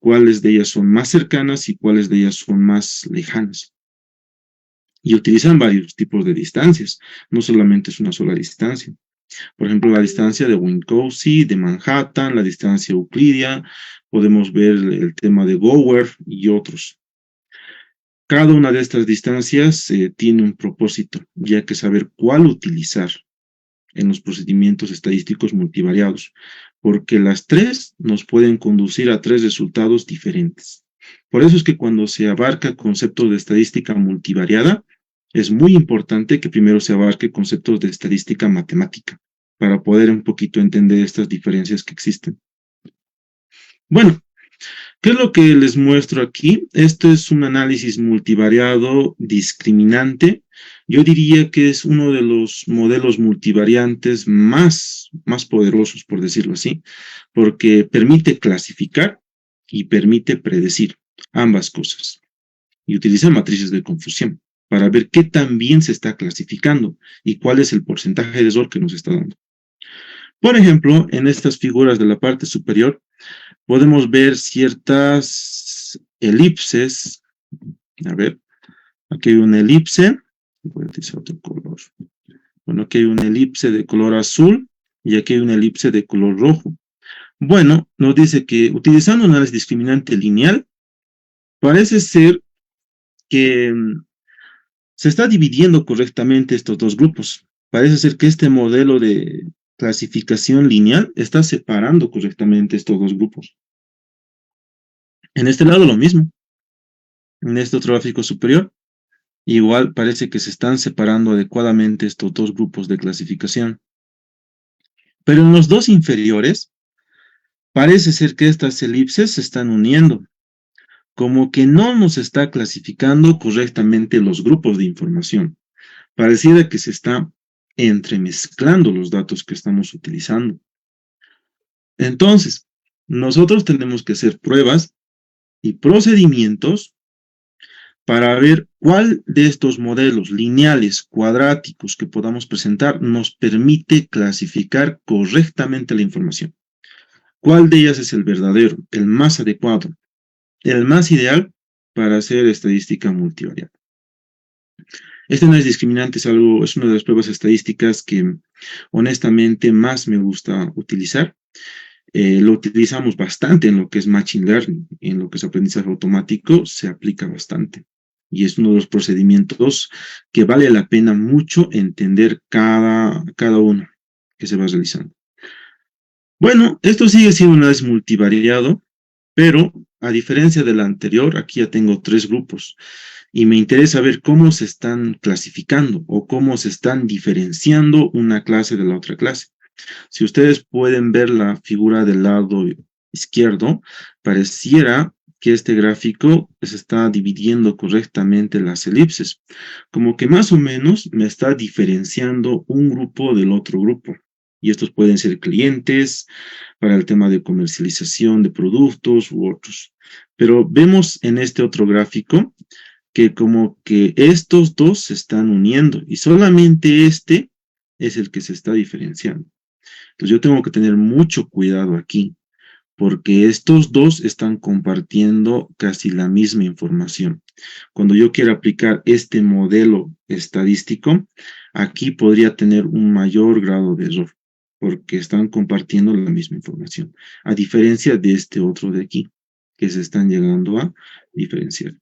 cuáles de ellas son más cercanas y cuáles de ellas son más lejanas. Y utilizan varios tipos de distancias, no solamente es una sola distancia. Por ejemplo, la distancia de Minkowski, de Manhattan, la distancia euclidia, podemos ver el tema de Gower y otros. Cada una de estas distancias tiene un propósito, y hay que saber cuál utilizar en los procedimientos estadísticos multivariados, porque las tres nos pueden conducir a 3 resultados diferentes. Por eso es que cuando se abarca conceptos de estadística multivariada, es muy importante que primero se abarque conceptos de estadística matemática, para poder un poquito entender estas diferencias que existen. Bueno, ¿qué es lo que les muestro aquí? Esto es un análisis multivariado discriminante. Yo diría que es uno de los modelos multivariantes más poderosos, por decirlo así, porque permite clasificar y permite predecir ambas cosas. Y utiliza matrices de confusión para ver qué tan bien se está clasificando y cuál es el porcentaje de error que nos está dando. Por ejemplo, en estas figuras de la parte superior, podemos ver ciertas elipses. A ver, aquí hay una elipse. Voy a utilizar otro color. Bueno, aquí hay una elipse de color azul y aquí hay una elipse de color rojo. Bueno, nos dice que utilizando un análisis discriminante lineal, parece ser que se está dividiendo correctamente estos dos grupos. Parece ser que este modelo de clasificación lineal está separando correctamente estos dos grupos. En este lado lo mismo. En este otro gráfico superior, igual parece que se están separando adecuadamente estos dos grupos de clasificación. Pero en los dos inferiores, parece ser que estas elipses se están uniendo, como que no nos está clasificando correctamente los grupos de información. Pareciera que se está entremezclando los datos que estamos utilizando. Entonces, nosotros tenemos que hacer pruebas y procedimientos para ver cuál de estos modelos lineales, cuadráticos que podamos presentar nos permite clasificar correctamente la información. ¿Cuál de ellas es el verdadero, el más adecuado, el más ideal para hacer estadística multivariada? Este análisis discriminante es una de las pruebas estadísticas que honestamente más me gusta utilizar. Lo utilizamos bastante en lo que es Machine Learning, en lo que es aprendizaje automático, se aplica bastante. Y es uno de los procedimientos que vale la pena mucho entender cada uno que se va realizando. Bueno, esto sigue siendo un análisis multivariado, pero a diferencia del anterior, aquí ya tengo 3 grupos. Y me interesa ver cómo se están clasificando o cómo se están diferenciando una clase de la otra clase. Si ustedes pueden ver la figura del lado izquierdo, pareciera que este gráfico se está dividiendo correctamente las elipses. Como que más o menos me está diferenciando un grupo del otro grupo. Y estos pueden ser clientes para el tema de comercialización de productos u otros. Pero vemos en este otro gráfico que como que estos dos se están uniendo y solamente este es el que se está diferenciando. Entonces yo tengo que tener mucho cuidado aquí, porque estos dos están compartiendo casi la misma información. Cuando yo quiera aplicar este modelo estadístico, aquí podría tener un mayor grado de error, porque están compartiendo la misma información, a diferencia de este otro de aquí, que se están llegando a diferenciar.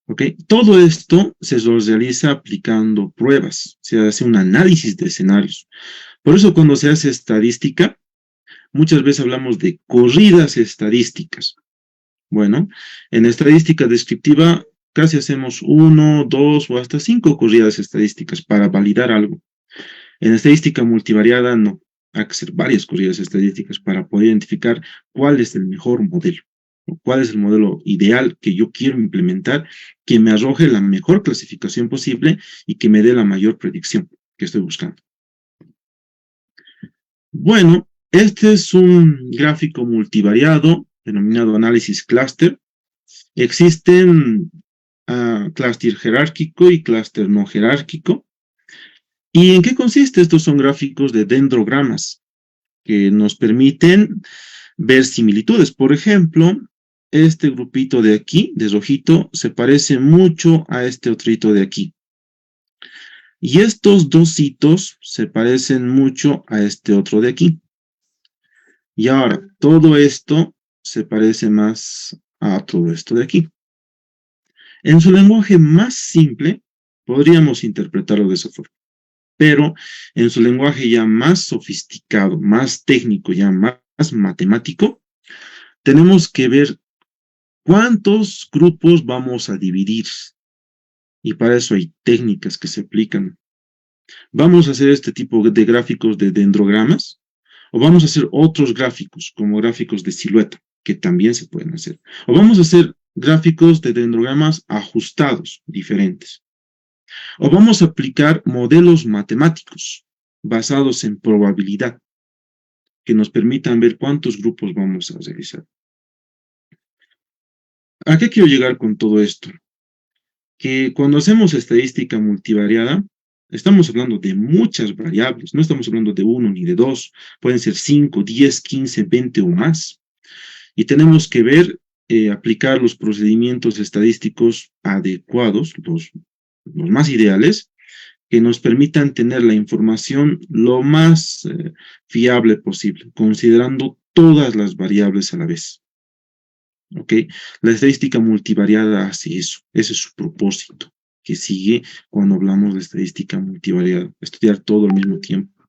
¿Ok? Todo esto se realiza aplicando pruebas, se hace un análisis de escenarios. Por eso cuando se hace estadística, muchas veces hablamos de corridas estadísticas. Bueno, en estadística descriptiva casi hacemos 1, 2 o hasta 5 corridas estadísticas para validar algo. En estadística multivariada no, hay que hacer varias corridas estadísticas para poder identificar cuál es el mejor modelo. ¿Cuál es el modelo ideal que yo quiero implementar, que me arroje la mejor clasificación posible y que me dé la mayor predicción que estoy buscando? Bueno, este es un gráfico multivariado denominado análisis clúster. Existen clúster jerárquico y clúster no jerárquico. ¿Y en qué consiste? Estos son gráficos de dendrogramas que nos permiten ver similitudes. Por ejemplo, este grupito de aquí, de rojito, se parece mucho a este otrito de aquí. Y estos dos hitos se parecen mucho a este otro de aquí. Y ahora, todo esto se parece más a todo esto de aquí. En su lenguaje más simple, podríamos interpretarlo de esa forma. Pero en su lenguaje ya más sofisticado, más técnico, ya más matemático, tenemos que ver cuántos grupos vamos a dividir. Y para eso hay técnicas que se aplican. ¿Vamos a hacer este tipo de gráficos de dendrogramas? ¿O vamos a hacer otros gráficos, como gráficos de silueta, que también se pueden hacer? ¿O vamos a hacer gráficos de dendrogramas ajustados, diferentes? ¿O vamos a aplicar modelos matemáticos basados en probabilidad, que nos permitan ver cuántos grupos vamos a realizar? ¿A qué quiero llegar con todo esto? Que cuando hacemos estadística multivariada, estamos hablando de muchas variables, no estamos hablando de uno ni de dos, pueden ser 5, 10, 15, 20 o más. Y tenemos que ver, aplicar los procedimientos estadísticos adecuados, los más ideales, que nos permitan tener la información lo más fiable posible, considerando todas las variables a la vez. ¿Ok? La estadística multivariada hace eso, ese es su propósito, que sigue cuando hablamos de estadística multivariada, estudiar todo al mismo tiempo.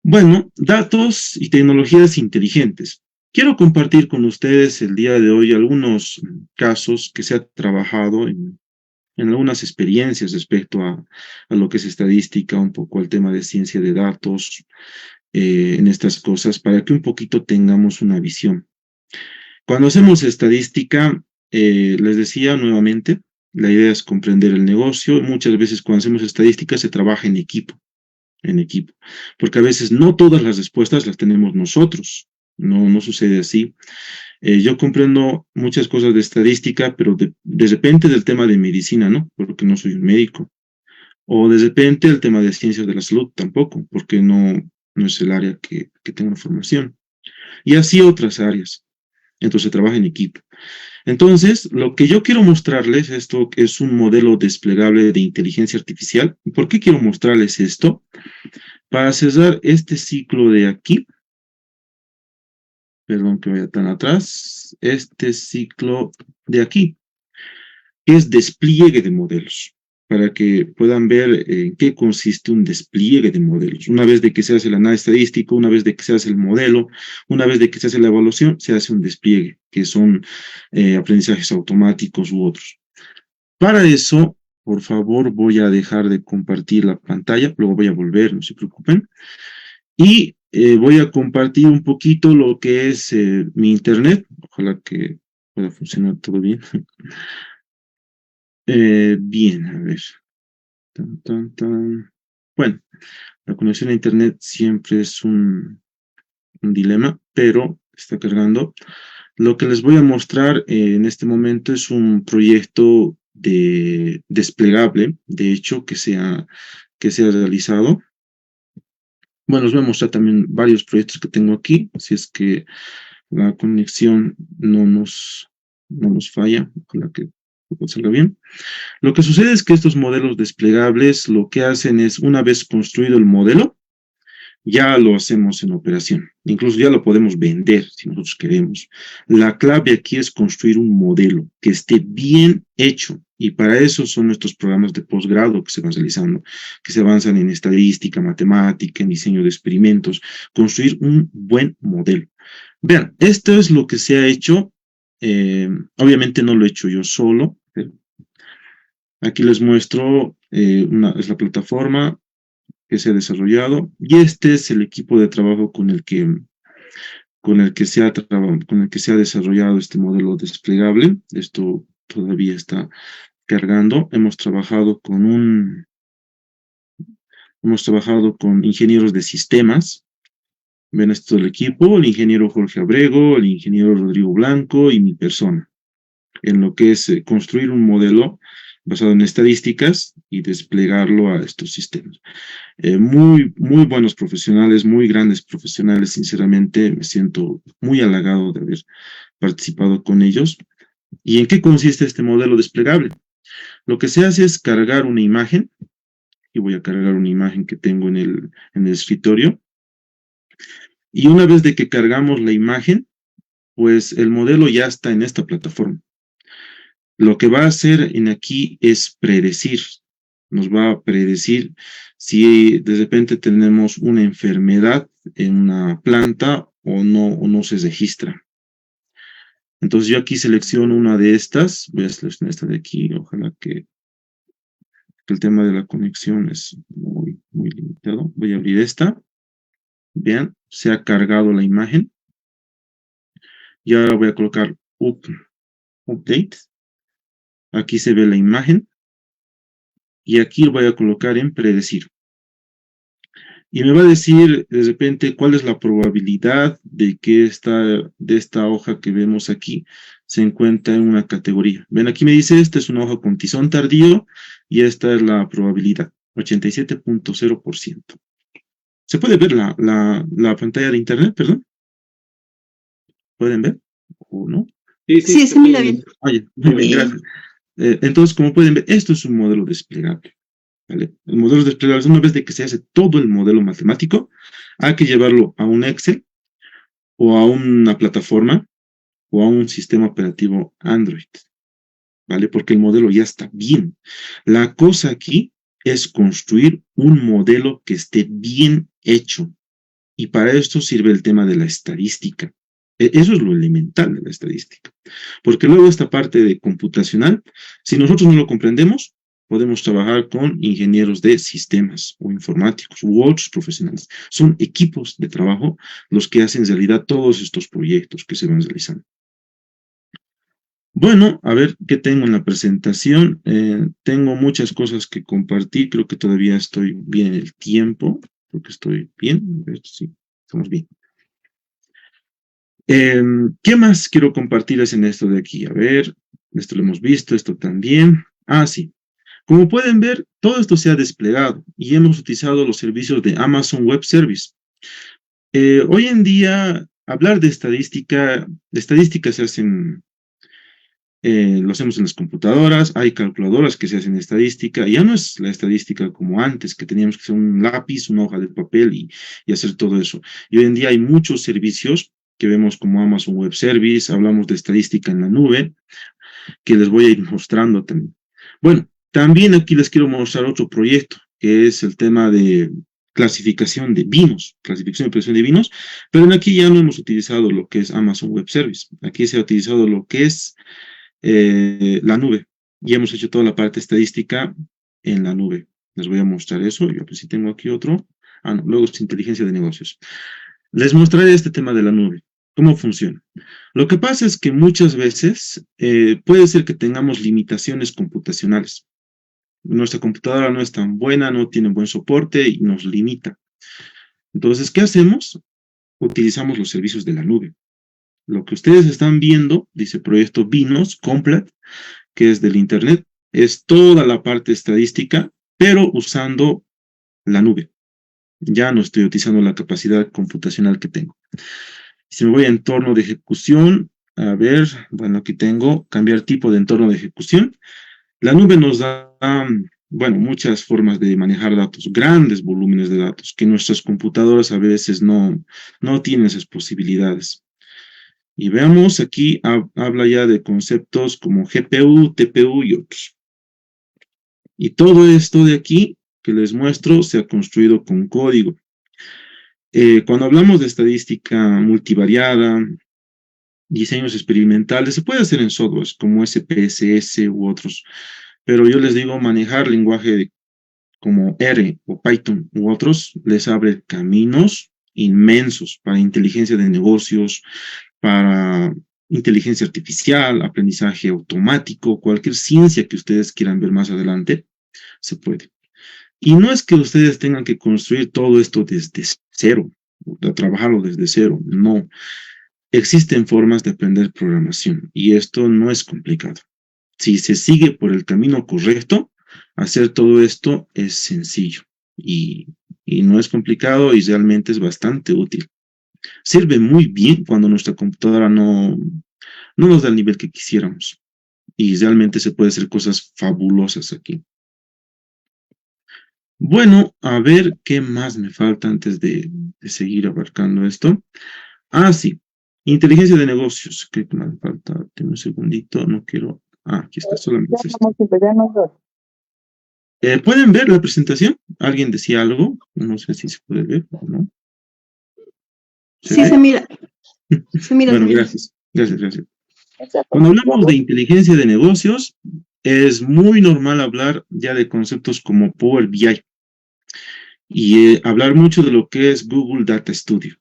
Bueno, datos y tecnologías inteligentes. Quiero compartir con ustedes el día de hoy algunos casos que se ha trabajado en algunas experiencias respecto a lo que es estadística, un poco al tema de ciencia de datos, en estas cosas, para que un poquito tengamos una visión. Cuando hacemos estadística, les decía nuevamente, la idea es comprender el negocio. Muchas veces cuando hacemos estadística se trabaja en equipo, porque a veces no todas las respuestas las tenemos nosotros, no sucede así. Yo comprendo muchas cosas de estadística, pero de repente del tema de medicina, ¿no? Porque no soy un médico. O de repente el tema de ciencias de la salud tampoco, porque no es el área que tengo formación. Y así otras áreas. Entonces se trabaja en equipo. Entonces, lo que yo quiero mostrarles, esto es un modelo desplegable de inteligencia artificial. ¿Por qué quiero mostrarles esto? Para cerrar este ciclo de aquí, perdón que vaya tan atrás, este ciclo de aquí, que es despliegue de modelos, para que puedan ver en qué consiste un despliegue de modelos. Una vez de que se hace el análisis estadístico, una vez de que se hace el modelo, una vez de que se hace la evaluación, se hace un despliegue, que son aprendizajes automáticos u otros. Para eso, por favor, voy a dejar de compartir la pantalla, luego voy a volver, no se preocupen. Y voy a compartir un poquito lo que es mi internet. Ojalá que pueda funcionar todo bien. Bien, a ver. Bueno, la conexión a internet siempre es un dilema, pero está cargando. Lo que les voy a mostrar en este momento es un proyecto desplegable, de hecho, que se ha realizado. Bueno, os voy a mostrar también varios proyectos que tengo aquí, si es que la conexión no nos falla, ojalá que salga bien. Lo que sucede es que estos modelos desplegables lo que hacen es, una vez construido el modelo, ya lo hacemos en operación. Incluso ya lo podemos vender si nosotros queremos. La clave aquí es construir un modelo que esté bien hecho. Y para eso son nuestros programas de posgrado que se van realizando, que se avanzan en estadística, matemática, en diseño de experimentos. Construir un buen modelo. Vean, esto es lo que se ha hecho. Obviamente no lo he hecho yo solo. Aquí les muestro, es la plataforma que se ha desarrollado, y este es el equipo de trabajo con el que se ha desarrollado este modelo desplegable. Esto todavía está cargando. Hemos trabajado con ingenieros de sistemas. Ven, esto es el equipo, el ingeniero Jorge Abrego, el ingeniero Rodrigo Blanco y mi persona, en lo que es construir un modelo basado en estadísticas y desplegarlo a estos sistemas. Muy buenos profesionales, muy grandes profesionales, sinceramente me siento muy halagado de haber participado con ellos. ¿Y en qué consiste este modelo desplegable? Lo que se hace es cargar una imagen, y voy a cargar una imagen que tengo en el escritorio, y una vez de que cargamos la imagen, pues el modelo ya está en esta plataforma. Lo que va a hacer en aquí es predecir, nos va a predecir si de repente tenemos una enfermedad en una planta o no se registra. Entonces yo aquí selecciono una de estas, voy a seleccionar esta de aquí, ojalá que que el tema de la conexión es muy limitado. Voy a abrir esta. Vean, se ha cargado la imagen. Y ahora voy a colocar update. Aquí se ve la imagen. Y aquí lo voy a colocar en predecir. Y me va a decir de repente cuál es la probabilidad de que esta hoja que vemos aquí se encuentra en una categoría. Ven, aquí me dice, esta es una hoja con tizón tardío y esta es la probabilidad, 87.0%. ¿Se puede ver la pantalla de internet, perdón? ¿Pueden ver o no? Sí, se mira bien. Oye, muy bien, gracias. Entonces, como pueden ver, esto es un modelo desplegable. ¿Vale? El modelo desplegable, una vez de que se hace todo el modelo matemático, hay que llevarlo a un Excel o a una plataforma o a un sistema operativo Android, ¿vale? Porque el modelo ya está bien. La cosa aquí es construir un modelo que esté bien hecho. Y para esto sirve el tema de la estadística. Eso es lo elemental de la estadística. Porque luego esta parte de computacional, si nosotros no lo comprendemos, podemos trabajar con ingenieros de sistemas o informáticos u otros profesionales. Son equipos de trabajo los que hacen realidad todos estos proyectos que se van realizando. Bueno, a ver qué tengo en la presentación. Tengo muchas cosas que compartir. Creo que todavía estoy bien en el tiempo. Creo que estoy bien. A ver, sí, estamos bien. ¿Qué más quiero compartirles en esto de aquí? A ver, esto lo hemos visto, esto también. Ah, sí. Como pueden ver, todo esto se ha desplegado y hemos utilizado los servicios de Amazon Web Service. Hoy en día, hablar de estadística se hacen, lo hacemos en las computadoras, hay calculadoras que se hacen estadística, ya no es la estadística como antes, que teníamos que hacer un lápiz, una hoja de papel y hacer todo eso. Y hoy en día hay muchos servicios que vemos como Amazon Web Service, hablamos de estadística en la nube, que les voy a ir mostrando también. Bueno, también aquí les quiero mostrar otro proyecto, que es el tema de clasificación de vinos, clasificación y presión de vinos, pero aquí ya no hemos utilizado lo que es Amazon Web Service. Aquí se ha utilizado lo que es la nube, y hemos hecho toda la parte estadística en la nube. Les voy a mostrar eso. Yo pues sí tengo aquí otro. Ah, no, luego es inteligencia de negocios. Les mostraré este tema de la nube. ¿Cómo funciona? Lo que pasa es que muchas veces puede ser que tengamos limitaciones computacionales. Nuestra computadora no es tan buena, no tiene buen soporte y nos limita. Entonces, ¿qué hacemos? Utilizamos los servicios de la nube. Lo que ustedes están viendo, dice proyecto Vinos Complet, que es del Internet, es toda la parte estadística, pero usando la nube. Ya no estoy utilizando la capacidad computacional que tengo. Si me voy a entorno de ejecución, a ver, bueno, aquí tengo cambiar tipo de entorno de ejecución. La nube nos da, bueno, muchas formas de manejar datos, grandes volúmenes de datos, que nuestras computadoras a veces no tienen esas posibilidades. Y veamos, aquí habla ya de conceptos como GPU, TPU y otros. Y todo esto de aquí que les muestro se ha construido con código. Cuando hablamos de estadística multivariada, diseños experimentales, se puede hacer en softwares como SPSS u otros, pero yo les digo manejar lenguaje como R o Python u otros les abre caminos inmensos para inteligencia de negocios, para inteligencia artificial, aprendizaje automático, cualquier ciencia que ustedes quieran ver más adelante, se puede. Y no es que ustedes tengan que construir todo esto desde cero, trabajarlo desde cero, no. Existen formas de aprender programación y esto no es complicado. Si se sigue por el camino correcto, hacer todo esto es sencillo y no es complicado y realmente es bastante útil. Sirve muy bien cuando nuestra computadora no nos da el nivel que quisiéramos y realmente se puede hacer cosas fabulosas aquí. Bueno, a ver qué más me falta antes de seguir abarcando esto. Ah, sí. Inteligencia de negocios. ¿Qué me falta? Tengo un segundito, no quiero... Ah, aquí está, solamente esto. ¿Pueden ver la presentación? ¿Alguien decía algo? No sé si se puede ver o no. Sí, se mira. Se mira. Bueno, gracias. Cuando hablamos de inteligencia de negocios, es muy normal hablar ya de conceptos como Power BI y hablar mucho de lo que es Google Data Studio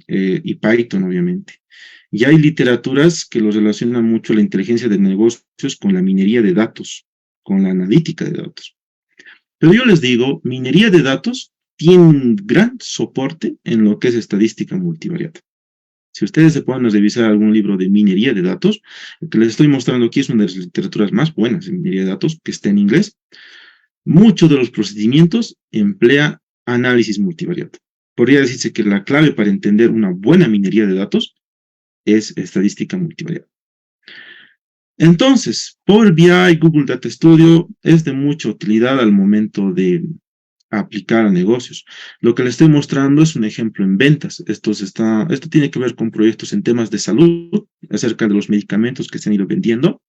y Python, obviamente. Y hay literaturas que lo relacionan mucho la inteligencia de negocios con la minería de datos, con la analítica de datos. Pero yo les digo, minería de datos tiene un gran soporte en lo que es estadística multivariada. Si ustedes se ponen a revisar algún libro de minería de datos, el que les estoy mostrando aquí es una de las literaturas más buenas de minería de datos, que está en inglés. Muchos de los procedimientos emplea análisis multivariado. Podría decirse que la clave para entender una buena minería de datos es estadística multivariada. Entonces, Power BI, Google Data Studio es de mucha utilidad al momento de aplicar a negocios. Lo que les estoy mostrando es un ejemplo en ventas. Esto tiene que ver con proyectos en temas de salud, acerca de los medicamentos que se han ido vendiendo,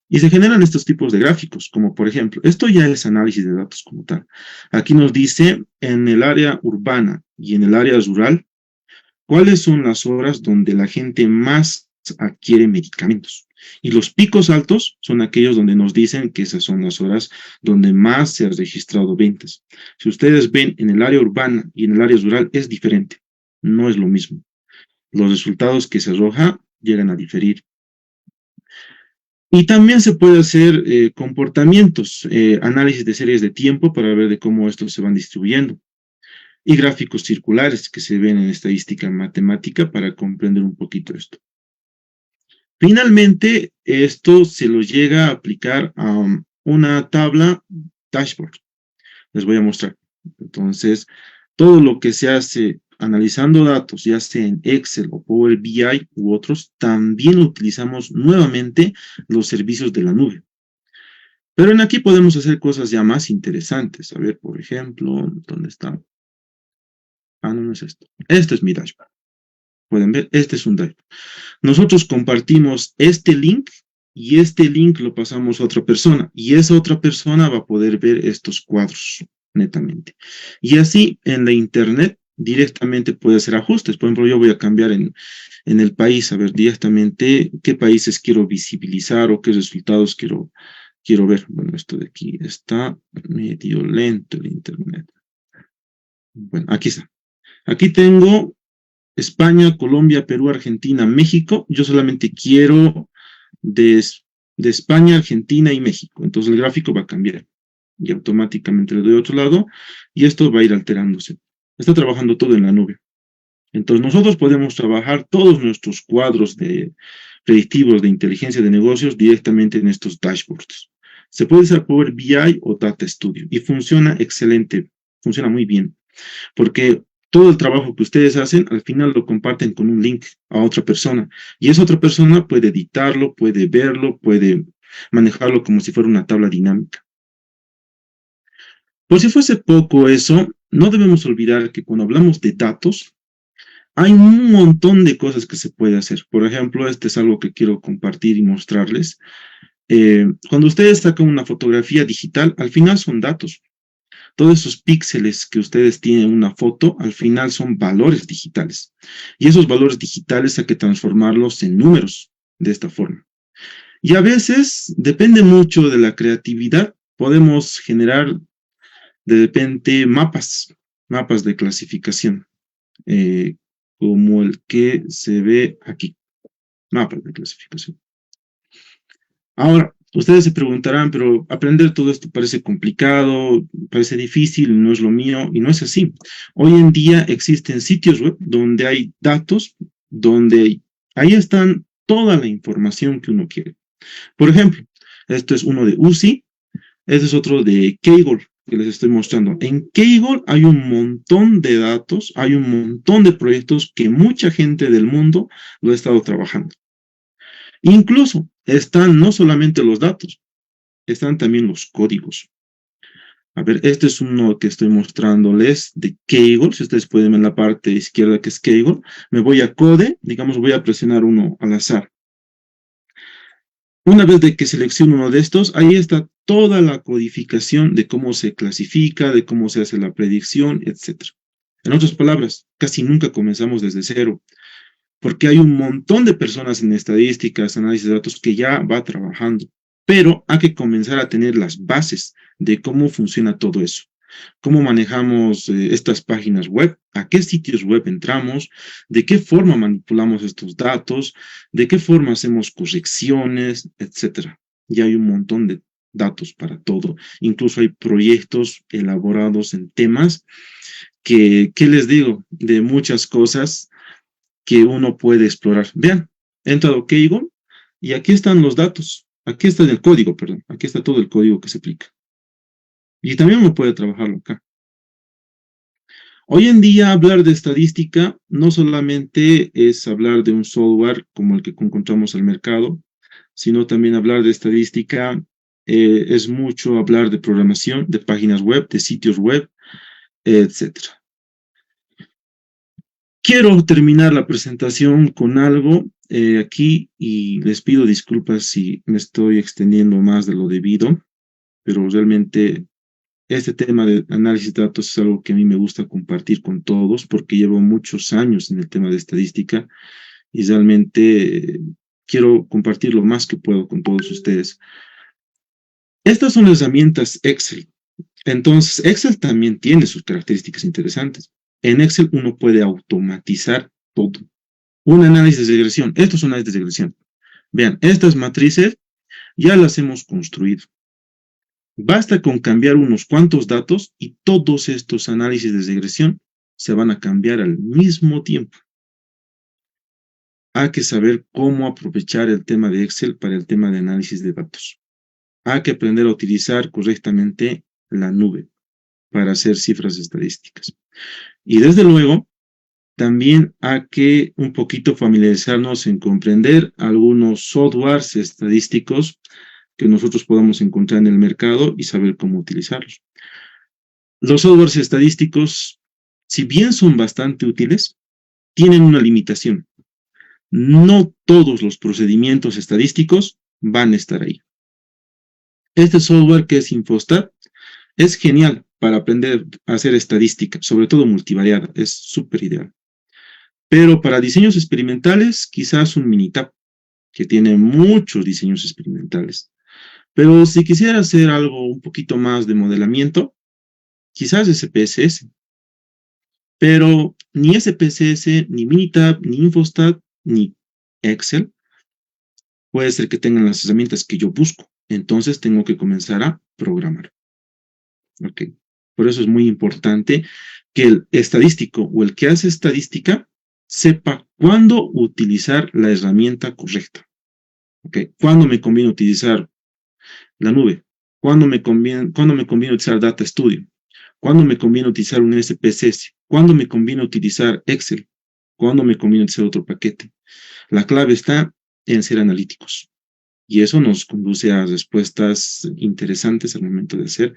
y se generan estos tipos de gráficos, como por ejemplo, esto ya es análisis de datos como tal. Aquí nos dice, en el área urbana y en el área rural, cuáles son las horas donde la gente más adquiere medicamentos. Y los picos altos son aquellos donde nos dicen que esas son las horas donde más se han registrado ventas. Si ustedes ven en el área urbana y en el área rural es diferente, no es lo mismo. Los resultados que se arroja llegan a diferir. Y también se puede hacer comportamientos, análisis de series de tiempo para ver de cómo estos se van distribuyendo. Y gráficos circulares que se ven en estadística matemática para comprender un poquito esto. Finalmente, esto se lo llega a aplicar a una tabla dashboard. Les voy a mostrar. Entonces, todo lo que se hace analizando datos, ya sea en Excel o Power BI u otros, también utilizamos nuevamente los servicios de la nube. Pero en aquí podemos hacer cosas ya más interesantes. A ver, por ejemplo, ¿dónde está? Ah, no es esto. Este es mi dashboard. Pueden ver, este es un dashboard. Nosotros compartimos este link y este link lo pasamos a otra persona y esa otra persona va a poder ver estos cuadros netamente. Y así en la internet directamente puede hacer ajustes. Por ejemplo, yo voy a cambiar en el país, a ver directamente qué países quiero visibilizar o qué resultados quiero ver. Bueno, esto de aquí está medio lento el internet. Bueno, aquí está. Aquí tengo España, Colombia, Perú, Argentina, México. Yo solamente quiero de España, Argentina y México. Entonces el gráfico va a cambiar. Y automáticamente le doy a otro lado. Y esto va a ir alterándose. Está trabajando todo en la nube. Entonces nosotros podemos trabajar todos nuestros cuadros predictivos de inteligencia de negocios directamente en estos dashboards. Se puede usar Power BI o Data Studio. Y funciona excelente. Funciona muy bien. Porque todo el trabajo que ustedes hacen, al final lo comparten con un link a otra persona. Y esa otra persona puede editarlo, puede verlo, puede manejarlo como si fuera una tabla dinámica. Por si fuese poco eso, no debemos olvidar que cuando hablamos de datos, hay un montón de cosas que se puede hacer. Por ejemplo, este es algo que quiero compartir y mostrarles. Cuando ustedes sacan una fotografía digital, al final son datos. Todos esos píxeles que ustedes tienen en una foto, al final son valores digitales. Y esos valores digitales hay que transformarlos en números de esta forma. Y a veces, depende mucho de la creatividad, podemos generar de repente mapas de clasificación, como el que se ve aquí, mapas de clasificación. Ahora, ustedes se preguntarán, pero aprender todo esto parece complicado, parece difícil, no es lo mío, y no es así. Hoy en día existen sitios web donde hay datos, donde ahí están toda la información que uno quiere. Por ejemplo, esto es uno de UCI, este es otro de Kaggle, que les estoy mostrando. En Kaggle hay un montón de datos, hay un montón de proyectos que mucha gente del mundo lo ha estado trabajando. Incluso están no solamente los datos, están también los códigos. A ver, este es uno que estoy mostrándoles de Kaggle. Si ustedes pueden ver en la parte izquierda que es Kaggle, me voy a Code, digamos, voy a presionar uno al azar. Una vez de que selecciono uno de estos, ahí está toda la codificación de cómo se clasifica, de cómo se hace la predicción, etc. En otras palabras, casi nunca comenzamos desde cero, porque hay un montón de personas en estadísticas, análisis de datos que ya va trabajando. pero hay que comenzar a tener las bases de cómo funciona todo eso. Cómo manejamos estas páginas web, a qué sitios web entramos, de qué forma manipulamos estos datos, de qué forma hacemos correcciones, etcétera. Ya hay un montón de datos para todo. Incluso hay proyectos elaborados en temas que, ¿qué les digo? De muchas cosas que uno puede explorar. Vean, he entrado a Keigo y aquí están los datos. Aquí está el código, perdón. Aquí está todo el código que se aplica. Y también uno puede trabajarlo acá. Hoy en día hablar de estadística no solamente es hablar de un software como el que encontramos en el mercado, sino también hablar de estadística es mucho hablar de programación, de páginas web, de sitios web, etcétera. Quiero terminar la presentación con algo aquí y les pido disculpas si me estoy extendiendo más de lo debido, pero realmente este tema de análisis de datos es algo que a mí me gusta compartir con todos porque llevo muchos años en el tema de estadística y realmente quiero compartir lo más que puedo con todos ustedes. Estas son herramientas Excel. Entonces, Excel también tiene sus características interesantes. En Excel uno puede automatizar todo. Un análisis de regresión. Esto es un análisis de regresión. Vean, estas matrices ya las hemos construido. Basta con cambiar unos cuantos datos y todos estos análisis de regresión se van a cambiar al mismo tiempo. Hay que saber cómo aprovechar el tema de Excel para el tema de análisis de datos. Hay que aprender a utilizar correctamente la nube para hacer cifras estadísticas. Y desde luego, también hay que un poquito familiarizarnos en comprender algunos softwares estadísticos que nosotros podamos encontrar en el mercado y saber cómo utilizarlos. Los softwares estadísticos, si bien son bastante útiles, tienen una limitación. No todos los procedimientos estadísticos van a estar ahí. Este software que es Infostat es genial para aprender a hacer estadística, sobre todo multivariada, es súper ideal. Pero para diseños experimentales, quizás un Minitab, que tiene muchos diseños experimentales. Pero si quisiera hacer algo un poquito más de modelamiento, quizás SPSS. Pero ni SPSS, ni Minitab, ni Infostat, ni Excel, puede ser que tengan las herramientas que yo busco. Entonces tengo que comenzar a programar. Ok. Por eso es muy importante que el estadístico o el que hace estadística sepa cuándo utilizar la herramienta correcta. Ok. Cuándo me conviene utilizar la nube. Cuándo me conviene utilizar Data Studio. Cuándo me conviene utilizar un SPSS. Cuándo me conviene utilizar Excel. Cuándo me conviene utilizar otro paquete. La clave está en ser analíticos. Y eso nos conduce a respuestas interesantes al momento de hacer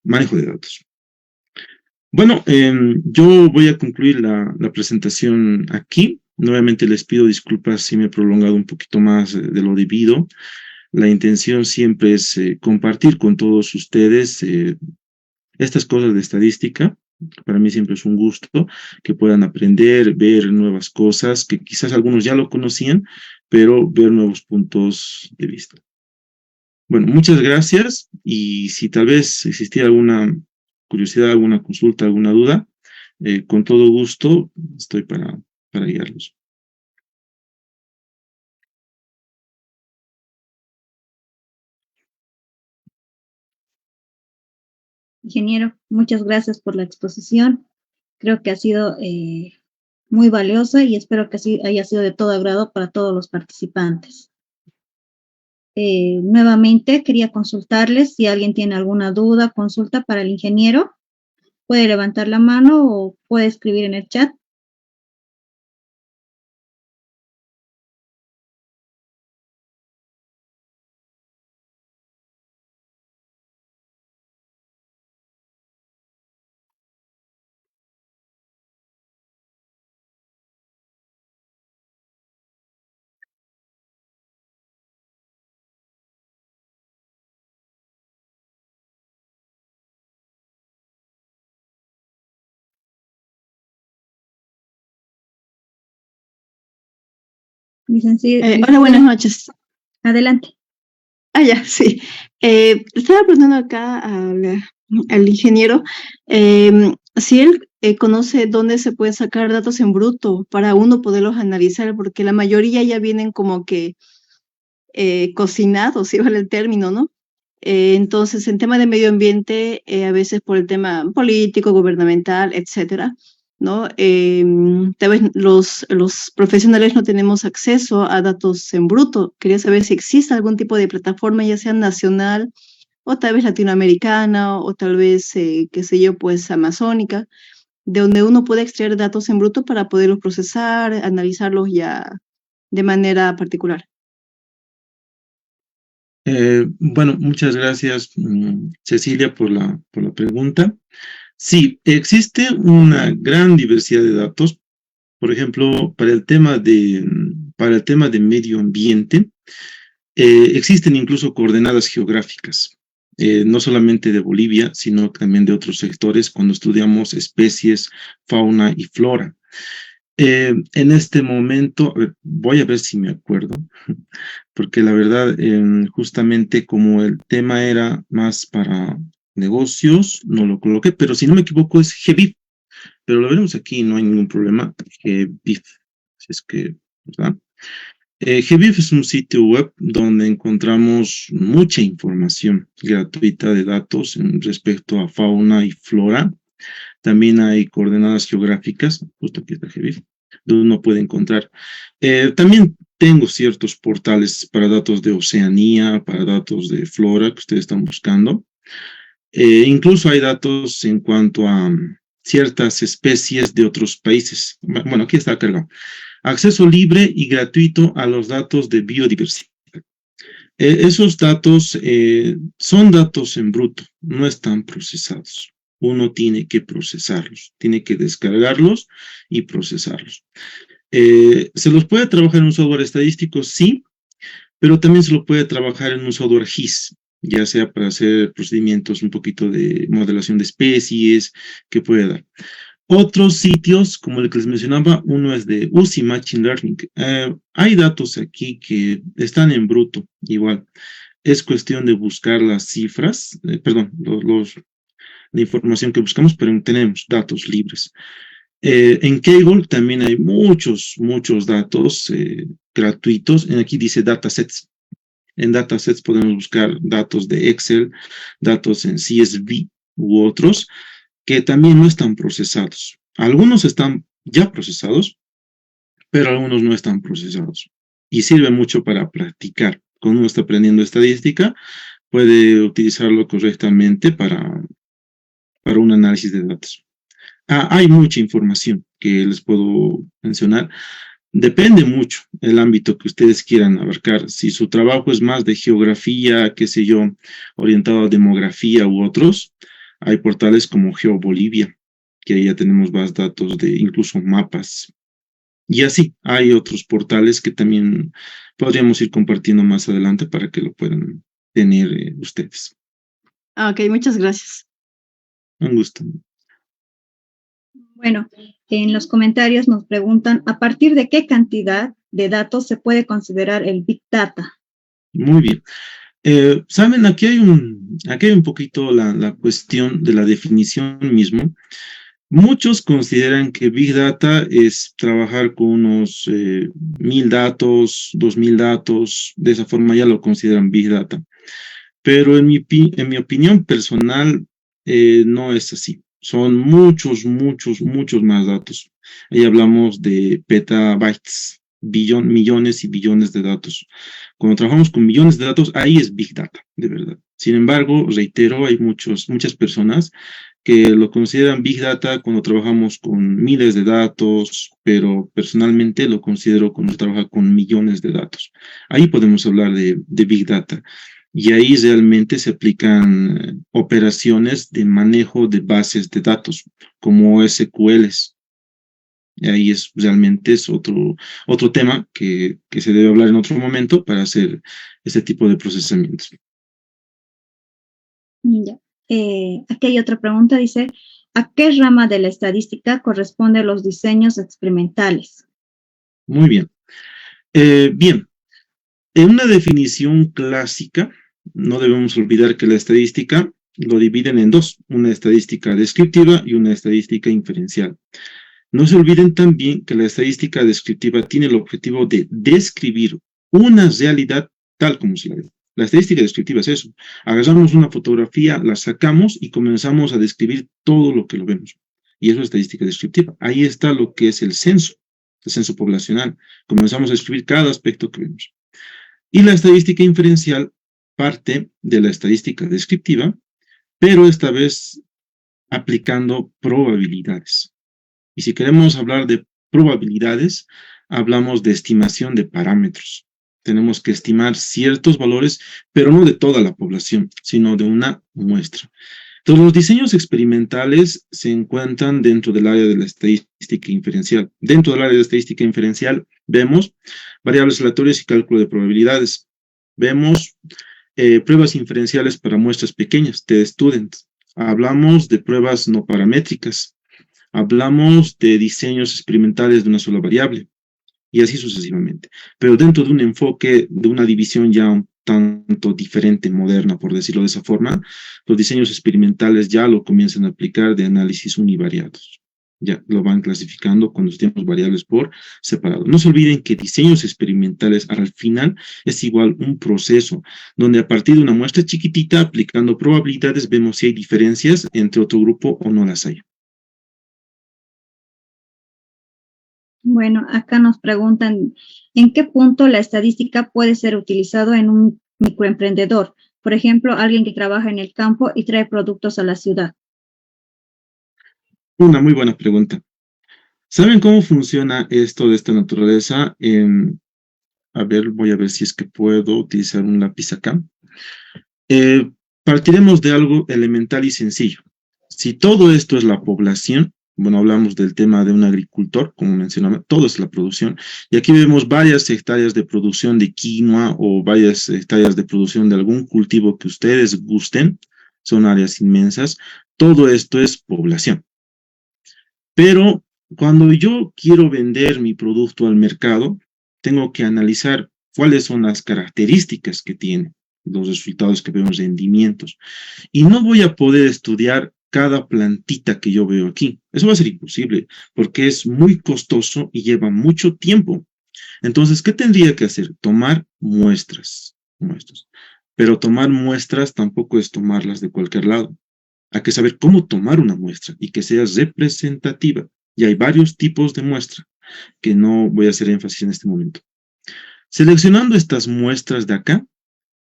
manejo de datos. Bueno, yo voy a concluir la presentación aquí. Nuevamente les pido disculpas si me he prolongado un poquito más de lo debido. La intención siempre es compartir con todos ustedes estas cosas de estadística. Para mí siempre es un gusto que puedan aprender, ver nuevas cosas, que quizás algunos ya lo conocían, pero ver nuevos puntos de vista. Bueno, muchas gracias y si tal vez existiera alguna curiosidad, alguna consulta, alguna duda, con todo gusto estoy para guiarlos. Ingeniero, muchas gracias por la exposición. Creo que ha sido muy valiosa y espero que así haya sido de todo agrado para todos los participantes. Nuevamente quería consultarles si alguien tiene alguna duda, consulta para el ingeniero. Puede levantar la mano o puede escribir en el chat. Licenciada. Hola, buenas noches. Adelante. Ya, sí. Estaba preguntando acá al ingeniero si él conoce dónde se pueden sacar datos en bruto para uno poderlos analizar, porque la mayoría ya vienen como que cocinados, si vale el término, ¿no? Entonces, en tema de medio ambiente, a veces por el tema político, gubernamental, etcétera, ¿no? Tal vez los profesionales no tenemos acceso a datos en bruto. Quería saber si existe algún tipo de plataforma, ya sea nacional o tal vez latinoamericana o tal vez, qué sé yo, pues amazónica, de donde uno puede extraer datos en bruto para poderlos procesar, analizarlos ya de manera particular. Bueno, muchas gracias, Cecilia, por la pregunta. Sí, existe una gran diversidad de datos. Por ejemplo, para el tema de medio ambiente, existen incluso coordenadas geográficas, no solamente de Bolivia, sino también de otros sectores cuando estudiamos especies, fauna y flora. En este momento, a ver, voy a ver si me acuerdo, porque la verdad, justamente como el tema era más para negocios, no lo coloqué, pero si no me equivoco es GBIF, pero lo veremos aquí, no hay ningún problema, GBIF, si es que, ¿verdad? GBIF es un sitio web donde encontramos mucha información gratuita de datos respecto a fauna y flora. También hay coordenadas geográficas, justo aquí está GBIF, donde uno puede encontrar. También tengo ciertos portales para datos de Oceanía, para datos de flora que ustedes están buscando. Incluso hay datos en cuanto a ciertas especies de otros países. Bueno, aquí está cargado. Acceso libre y gratuito a los datos de biodiversidad. Esos datos son datos en bruto, no están procesados. Uno tiene que procesarlos, tiene que descargarlos y procesarlos. ¿Se los puede trabajar en un software estadístico? Sí, pero también se lo puede trabajar en un software GIS, ya sea para hacer procedimientos un poquito de modelación de especies que puede dar. Otros sitios, como el que les mencionaba, uno es de UCI Machine Learning. Hay datos aquí que están en bruto, igual. Es cuestión de buscar las cifras, perdón, la información que buscamos, pero tenemos datos libres. En Kaggle también hay muchos datos gratuitos. Aquí dice datasets. En datasets podemos buscar datos de Excel, datos en CSV u otros que también no están procesados. Algunos están ya procesados, pero algunos no están procesados. Y sirve mucho para practicar. Cuando uno está aprendiendo estadística, puede utilizarlo correctamente para un análisis de datos. Hay mucha información que les puedo mencionar. Depende mucho el ámbito que ustedes quieran abarcar. Si su trabajo es más de geografía, qué sé yo, orientado a demografía u otros, hay portales como GeoBolivia, que ahí ya tenemos más datos de incluso mapas. Y así, hay otros portales que también podríamos ir compartiendo más adelante para que lo puedan tener ustedes. Ok, muchas gracias. Un gusto. Bueno, en los comentarios nos preguntan, ¿a partir de qué cantidad de datos se puede considerar el Big Data? Muy bien. Saben, aquí hay un poquito la cuestión de la definición mismo. Muchos consideran que Big Data es trabajar con unos 1000 datos, 2000 datos, de esa forma ya lo consideran Big Data. Pero en mi opinión personal no es así. Son muchos más datos. Ahí hablamos de petabytes, millones y billones de datos. Cuando trabajamos con millones de datos, ahí es Big Data, de verdad. Sin embargo, reitero, hay muchas personas que lo consideran Big Data cuando trabajamos con miles de datos, pero personalmente lo considero cuando trabaja con millones de datos. Ahí podemos hablar de Big Data. Y ahí realmente se aplican operaciones de manejo de bases de datos, como SQLs. Y ahí realmente es otro tema que se debe hablar en otro momento para hacer este tipo de procesamientos. Ya. Aquí hay otra pregunta, dice, ¿a qué rama de la estadística corresponden los diseños experimentales? Muy bien. Bien, en una definición clásica, no debemos olvidar que la estadística lo dividen en dos, una estadística descriptiva y una estadística inferencial. No se olviden también que la estadística descriptiva tiene el objetivo de describir una realidad tal como se la ve. La estadística descriptiva es eso. Agarramos una fotografía, la sacamos y comenzamos a describir todo lo que lo vemos. Y eso es estadística descriptiva. Ahí está lo que es el censo poblacional. Comenzamos a describir cada aspecto que vemos. Y la estadística inferencial parte de la estadística descriptiva, pero esta vez aplicando probabilidades. Y si queremos hablar de probabilidades, hablamos de estimación de parámetros. Tenemos que estimar ciertos valores, pero no de toda la población, sino de una muestra. Entonces, los diseños experimentales se encuentran dentro del área de la estadística inferencial. Dentro del área de la estadística inferencial vemos variables aleatorias y cálculo de probabilidades. Vemos pruebas inferenciales para muestras pequeñas, test students. Hablamos de pruebas no paramétricas. Hablamos de diseños experimentales de una sola variable, y así sucesivamente. Pero dentro de un enfoque, de una división ya un tanto diferente, moderna, por decirlo de esa forma, los diseños experimentales ya lo comienzan a aplicar de análisis univariados. Ya lo van clasificando con los tiempos variables por separado. No se olviden que diseños experimentales al final es igual un proceso, donde a partir de una muestra chiquitita, aplicando probabilidades, vemos si hay diferencias entre otro grupo o no las hay. Bueno, acá nos preguntan, ¿en qué punto la estadística puede ser utilizado en un microemprendedor? Por ejemplo, alguien que trabaja en el campo y trae productos a la ciudad. Una muy buena pregunta. ¿Saben cómo funciona esto de esta naturaleza? A ver, voy a ver si es que puedo utilizar un lápiz acá. Partiremos de algo elemental y sencillo. Si todo esto es la población, bueno, hablamos del tema de un agricultor, como mencionaba, todo es la producción, y aquí vemos varias hectáreas de producción de quinoa o varias hectáreas de producción de algún cultivo que ustedes gusten, son áreas inmensas, todo esto es población. Pero cuando yo quiero vender mi producto al mercado, tengo que analizar cuáles son las características que tiene, los resultados que vemos, rendimientos, y no voy a poder estudiar cada plantita que yo veo aquí. Eso va a ser imposible, porque es muy costoso y lleva mucho tiempo. Entonces, ¿qué tendría que hacer? Tomar muestras. Pero tomar muestras tampoco es tomarlas de cualquier lado. Hay que saber cómo tomar una muestra y que sea representativa. Y hay varios tipos de muestra que no voy a hacer énfasis en este momento. Seleccionando estas muestras de acá,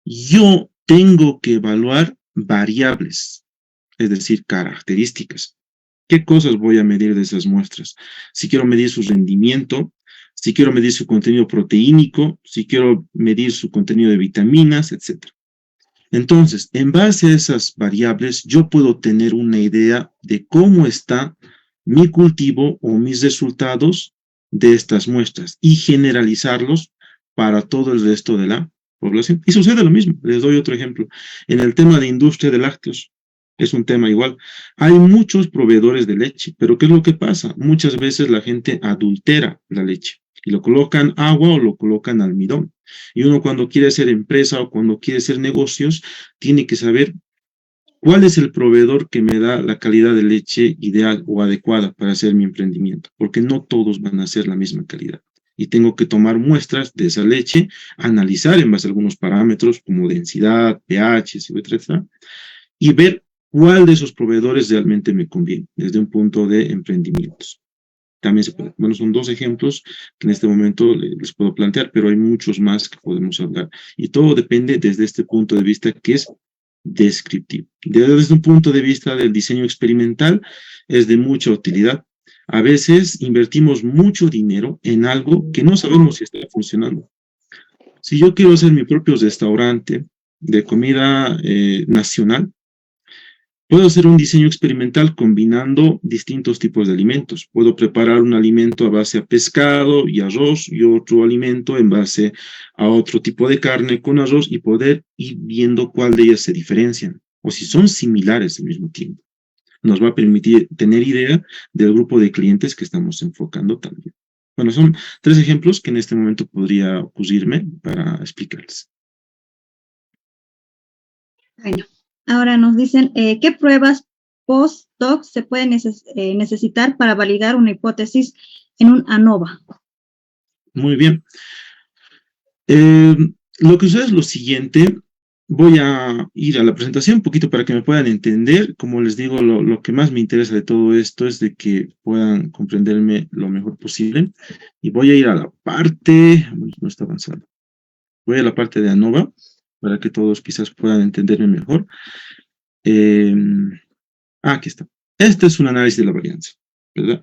yo tengo que evaluar variables, es decir, características. ¿Qué cosas voy a medir de esas muestras? Si quiero medir su rendimiento, si quiero medir su contenido proteínico, si quiero medir su contenido de vitaminas, etc. Entonces, en base a esas variables, yo puedo tener una idea de cómo está mi cultivo o mis resultados de estas muestras y generalizarlos para todo el resto de la población. Y sucede lo mismo. Les doy otro ejemplo. En el tema de industria de lácteos, es un tema igual. Hay muchos proveedores de leche, pero ¿qué es lo que pasa? Muchas veces la gente adultera la leche y lo colocan agua o lo colocan almidón. Y uno cuando quiere hacer empresa o cuando quiere hacer negocios, tiene que saber cuál es el proveedor que me da la calidad de leche ideal o adecuada para hacer mi emprendimiento, porque no todos van a hacer la misma calidad. Y tengo que tomar muestras de esa leche, analizar en base a algunos parámetros como densidad, pH, etc., y ver cuál de esos proveedores realmente me conviene desde un punto de emprendimientos. También se puede. Bueno, son dos ejemplos que en este momento les puedo plantear, pero hay muchos más que podemos hablar. Y todo depende desde este punto de vista que es descriptivo. Desde un punto de vista del diseño experimental es de mucha utilidad. A veces invertimos mucho dinero en algo que no sabemos si está funcionando. Si yo quiero hacer mi propio restaurante de comida nacional, puedo hacer un diseño experimental combinando distintos tipos de alimentos. Puedo preparar un alimento a base a pescado y arroz y otro alimento en base a otro tipo de carne con arroz y poder ir viendo cuál de ellas se diferencian o si son similares al mismo tiempo. Nos va a permitir tener idea del grupo de clientes que estamos enfocando también. Bueno, son 3 ejemplos que en este momento podría ocurrirme para explicarles. Ahora nos dicen, ¿qué pruebas post-doc se pueden necesitar para validar una hipótesis en un ANOVA? Muy bien. Lo que sucede es lo siguiente. Voy a ir a la presentación un poquito para que me puedan entender. Como les digo, lo que más me interesa de todo esto es de que puedan comprenderme lo mejor posible. Y voy a ir a la parte, no está avanzando. Voy a la parte de ANOVA para que todos quizás puedan entenderme mejor. Aquí está. Este es un análisis de la varianza, ¿verdad?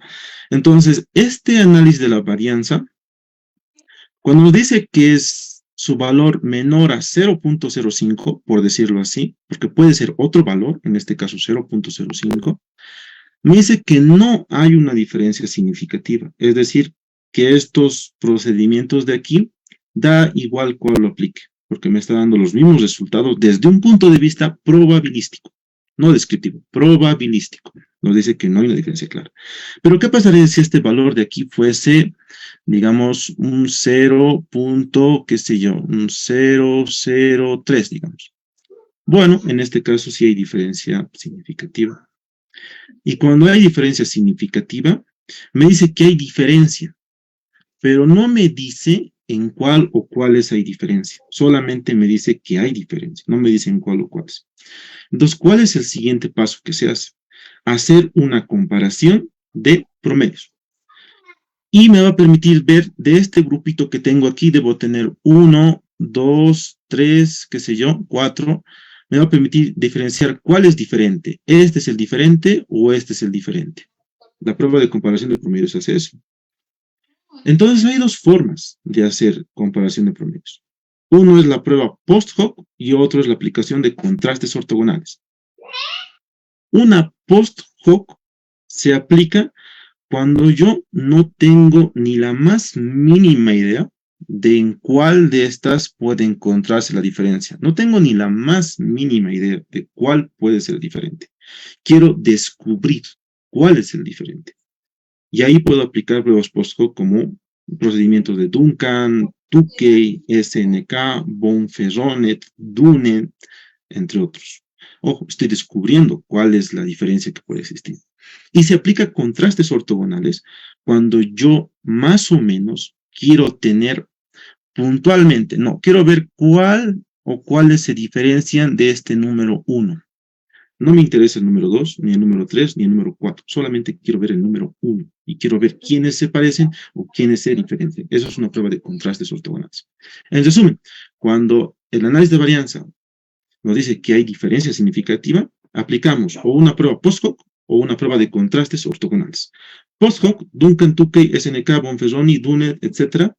Entonces, este análisis de la varianza, cuando nos dice que es su valor menor a 0.05, por decirlo así, porque puede ser otro valor, en este caso 0.05, me dice que no hay una diferencia significativa. Es decir, que estos procedimientos de aquí da igual cuál lo aplique, porque me está dando los mismos resultados desde un punto de vista probabilístico, no descriptivo, probabilístico. Nos dice que no hay una diferencia clara. Pero ¿qué pasaría si este valor de aquí fuese, digamos, un 0. Qué sé yo, un 0,03, digamos? Bueno, en este caso sí hay diferencia significativa. Y cuando hay diferencia significativa, me dice que hay diferencia, pero no me dice en cuál o cuáles hay diferencia. Solamente me dice que hay diferencia, no me dice en cuál o cuáles. Entonces, ¿cuál es el siguiente paso que se hace? Hacer una comparación de promedios. Y me va a permitir ver de este grupito que tengo aquí, debo tener 1, 2, 3, qué sé yo, 4. Me va a permitir diferenciar cuál es diferente. ¿Este es el diferente o este es el diferente? La prueba de comparación de promedios hace eso. Entonces hay dos formas de hacer comparación de promedios. Uno es la prueba post-hoc y otro es la aplicación de contrastes ortogonales. Una post-hoc se aplica cuando yo no tengo ni la más mínima idea de en cuál de estas puede encontrarse la diferencia. No tengo ni la más mínima idea de cuál puede ser diferente. Quiero descubrir cuál es el diferente. Y ahí puedo aplicar pruebas post-hoc como procedimientos de Duncan, Tukey, SNK, Bonferronet, Dunen, entre otros. Ojo, estoy descubriendo cuál es la diferencia que puede existir. Y se aplica contrastes ortogonales cuando yo más o menos quiero tener puntualmente, no, quiero ver cuál o cuáles se diferencian de este número 1. No me interesa el número 2, ni el número 3, ni el número 4. Solamente quiero ver el número 1. Y quiero ver quiénes se parecen o quiénes se diferencian. Eso es una prueba de contrastes ortogonales. En resumen, cuando el análisis de varianza nos dice que hay diferencia significativa, aplicamos o una prueba post-hoc o una prueba de contrastes ortogonales. Post-hoc, Duncan, Tukey, SNK, Bonferroni, Dunet, etc.,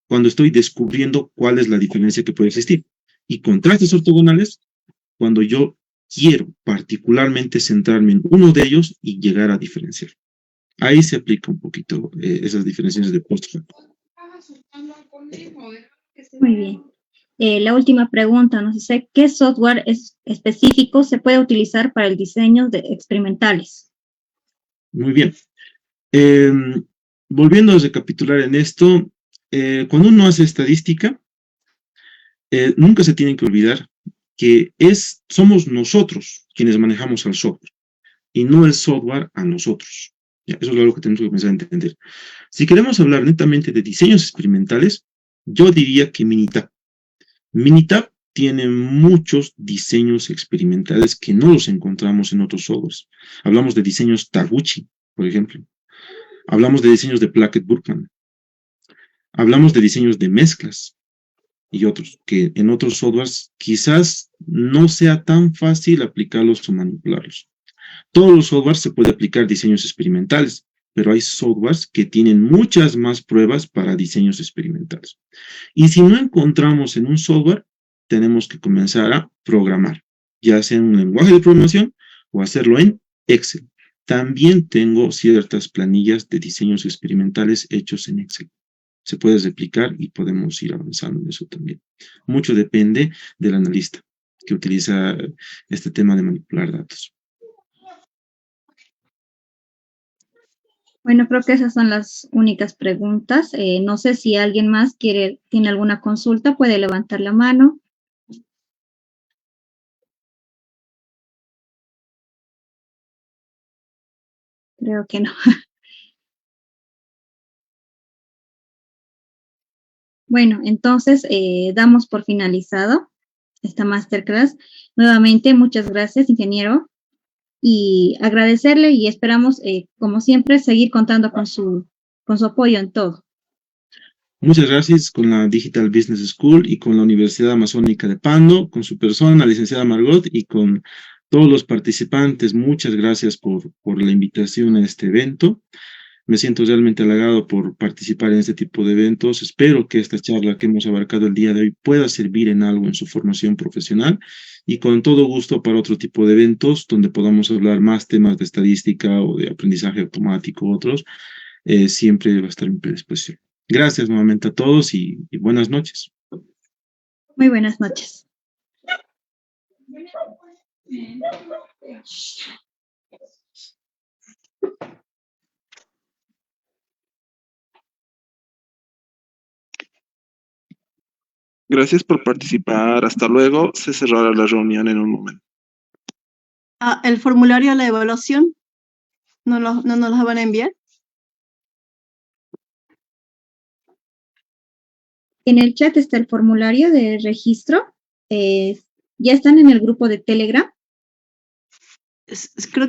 cuando estoy descubriendo cuál es la diferencia que puede existir. Y contrastes ortogonales, cuando yo quiero particularmente centrarme en uno de ellos y llegar a diferenciar. Ahí se aplica un poquito esas diferenciaciones de post-hoc. Muy bien. La última pregunta nos dice, ¿qué software específico se puede utilizar para el diseño de experimentales? Muy bien. Volviendo a recapitular en esto, cuando uno hace estadística, nunca se tiene que olvidar que somos nosotros quienes manejamos al software y no el software a nosotros. ¿Ya? Eso es algo que tenemos que comenzar a entender. Si queremos hablar netamente de diseños experimentales, yo diría que Minitab. Minitab tiene muchos diseños experimentales que no los encontramos en otros softwares. Hablamos de diseños Taguchi, por ejemplo. Hablamos de diseños de Plackett-Burkman. Hablamos de diseños de mezclas y otros, que en otros softwares quizás no sea tan fácil aplicarlos o manipularlos. Todos los softwares se puede aplicar diseños experimentales, pero hay softwares que tienen muchas más pruebas para diseños experimentales. Y si no encontramos en un software, tenemos que comenzar a programar, ya sea en un lenguaje de programación o hacerlo en Excel. También tengo ciertas planillas de diseños experimentales hechos en Excel. Se puede replicar y podemos ir avanzando en eso también. Mucho depende del analista que utiliza este tema de manipular datos. Bueno, creo que esas son las únicas preguntas. No sé si alguien más tiene alguna consulta, puede levantar la mano. Creo que no. Bueno, entonces damos por finalizado esta masterclass. Nuevamente, muchas gracias, ingeniero, y agradecerle y esperamos, como siempre, seguir contando con su apoyo en todo. Muchas gracias con la Digital Business School y con la Universidad Amazónica de Pando, con su persona, la licenciada Margot, y con todos los participantes. Muchas gracias por la invitación a este evento. Me siento realmente halagado por participar en este tipo de eventos. Espero que esta charla que hemos abarcado el día de hoy pueda servir en algo en su formación profesional y con todo gusto para otro tipo de eventos donde podamos hablar más temas de estadística o de aprendizaje automático, otros, siempre va a estar a mi predisposición. Gracias nuevamente a todos y buenas noches. Muy buenas noches. Gracias por participar. Hasta luego. Se cerrará la reunión en un momento. El formulario de la evaluación, ¿no nos la van a enviar? En el chat está el formulario de registro. Ya están en el grupo de Telegram. Creo que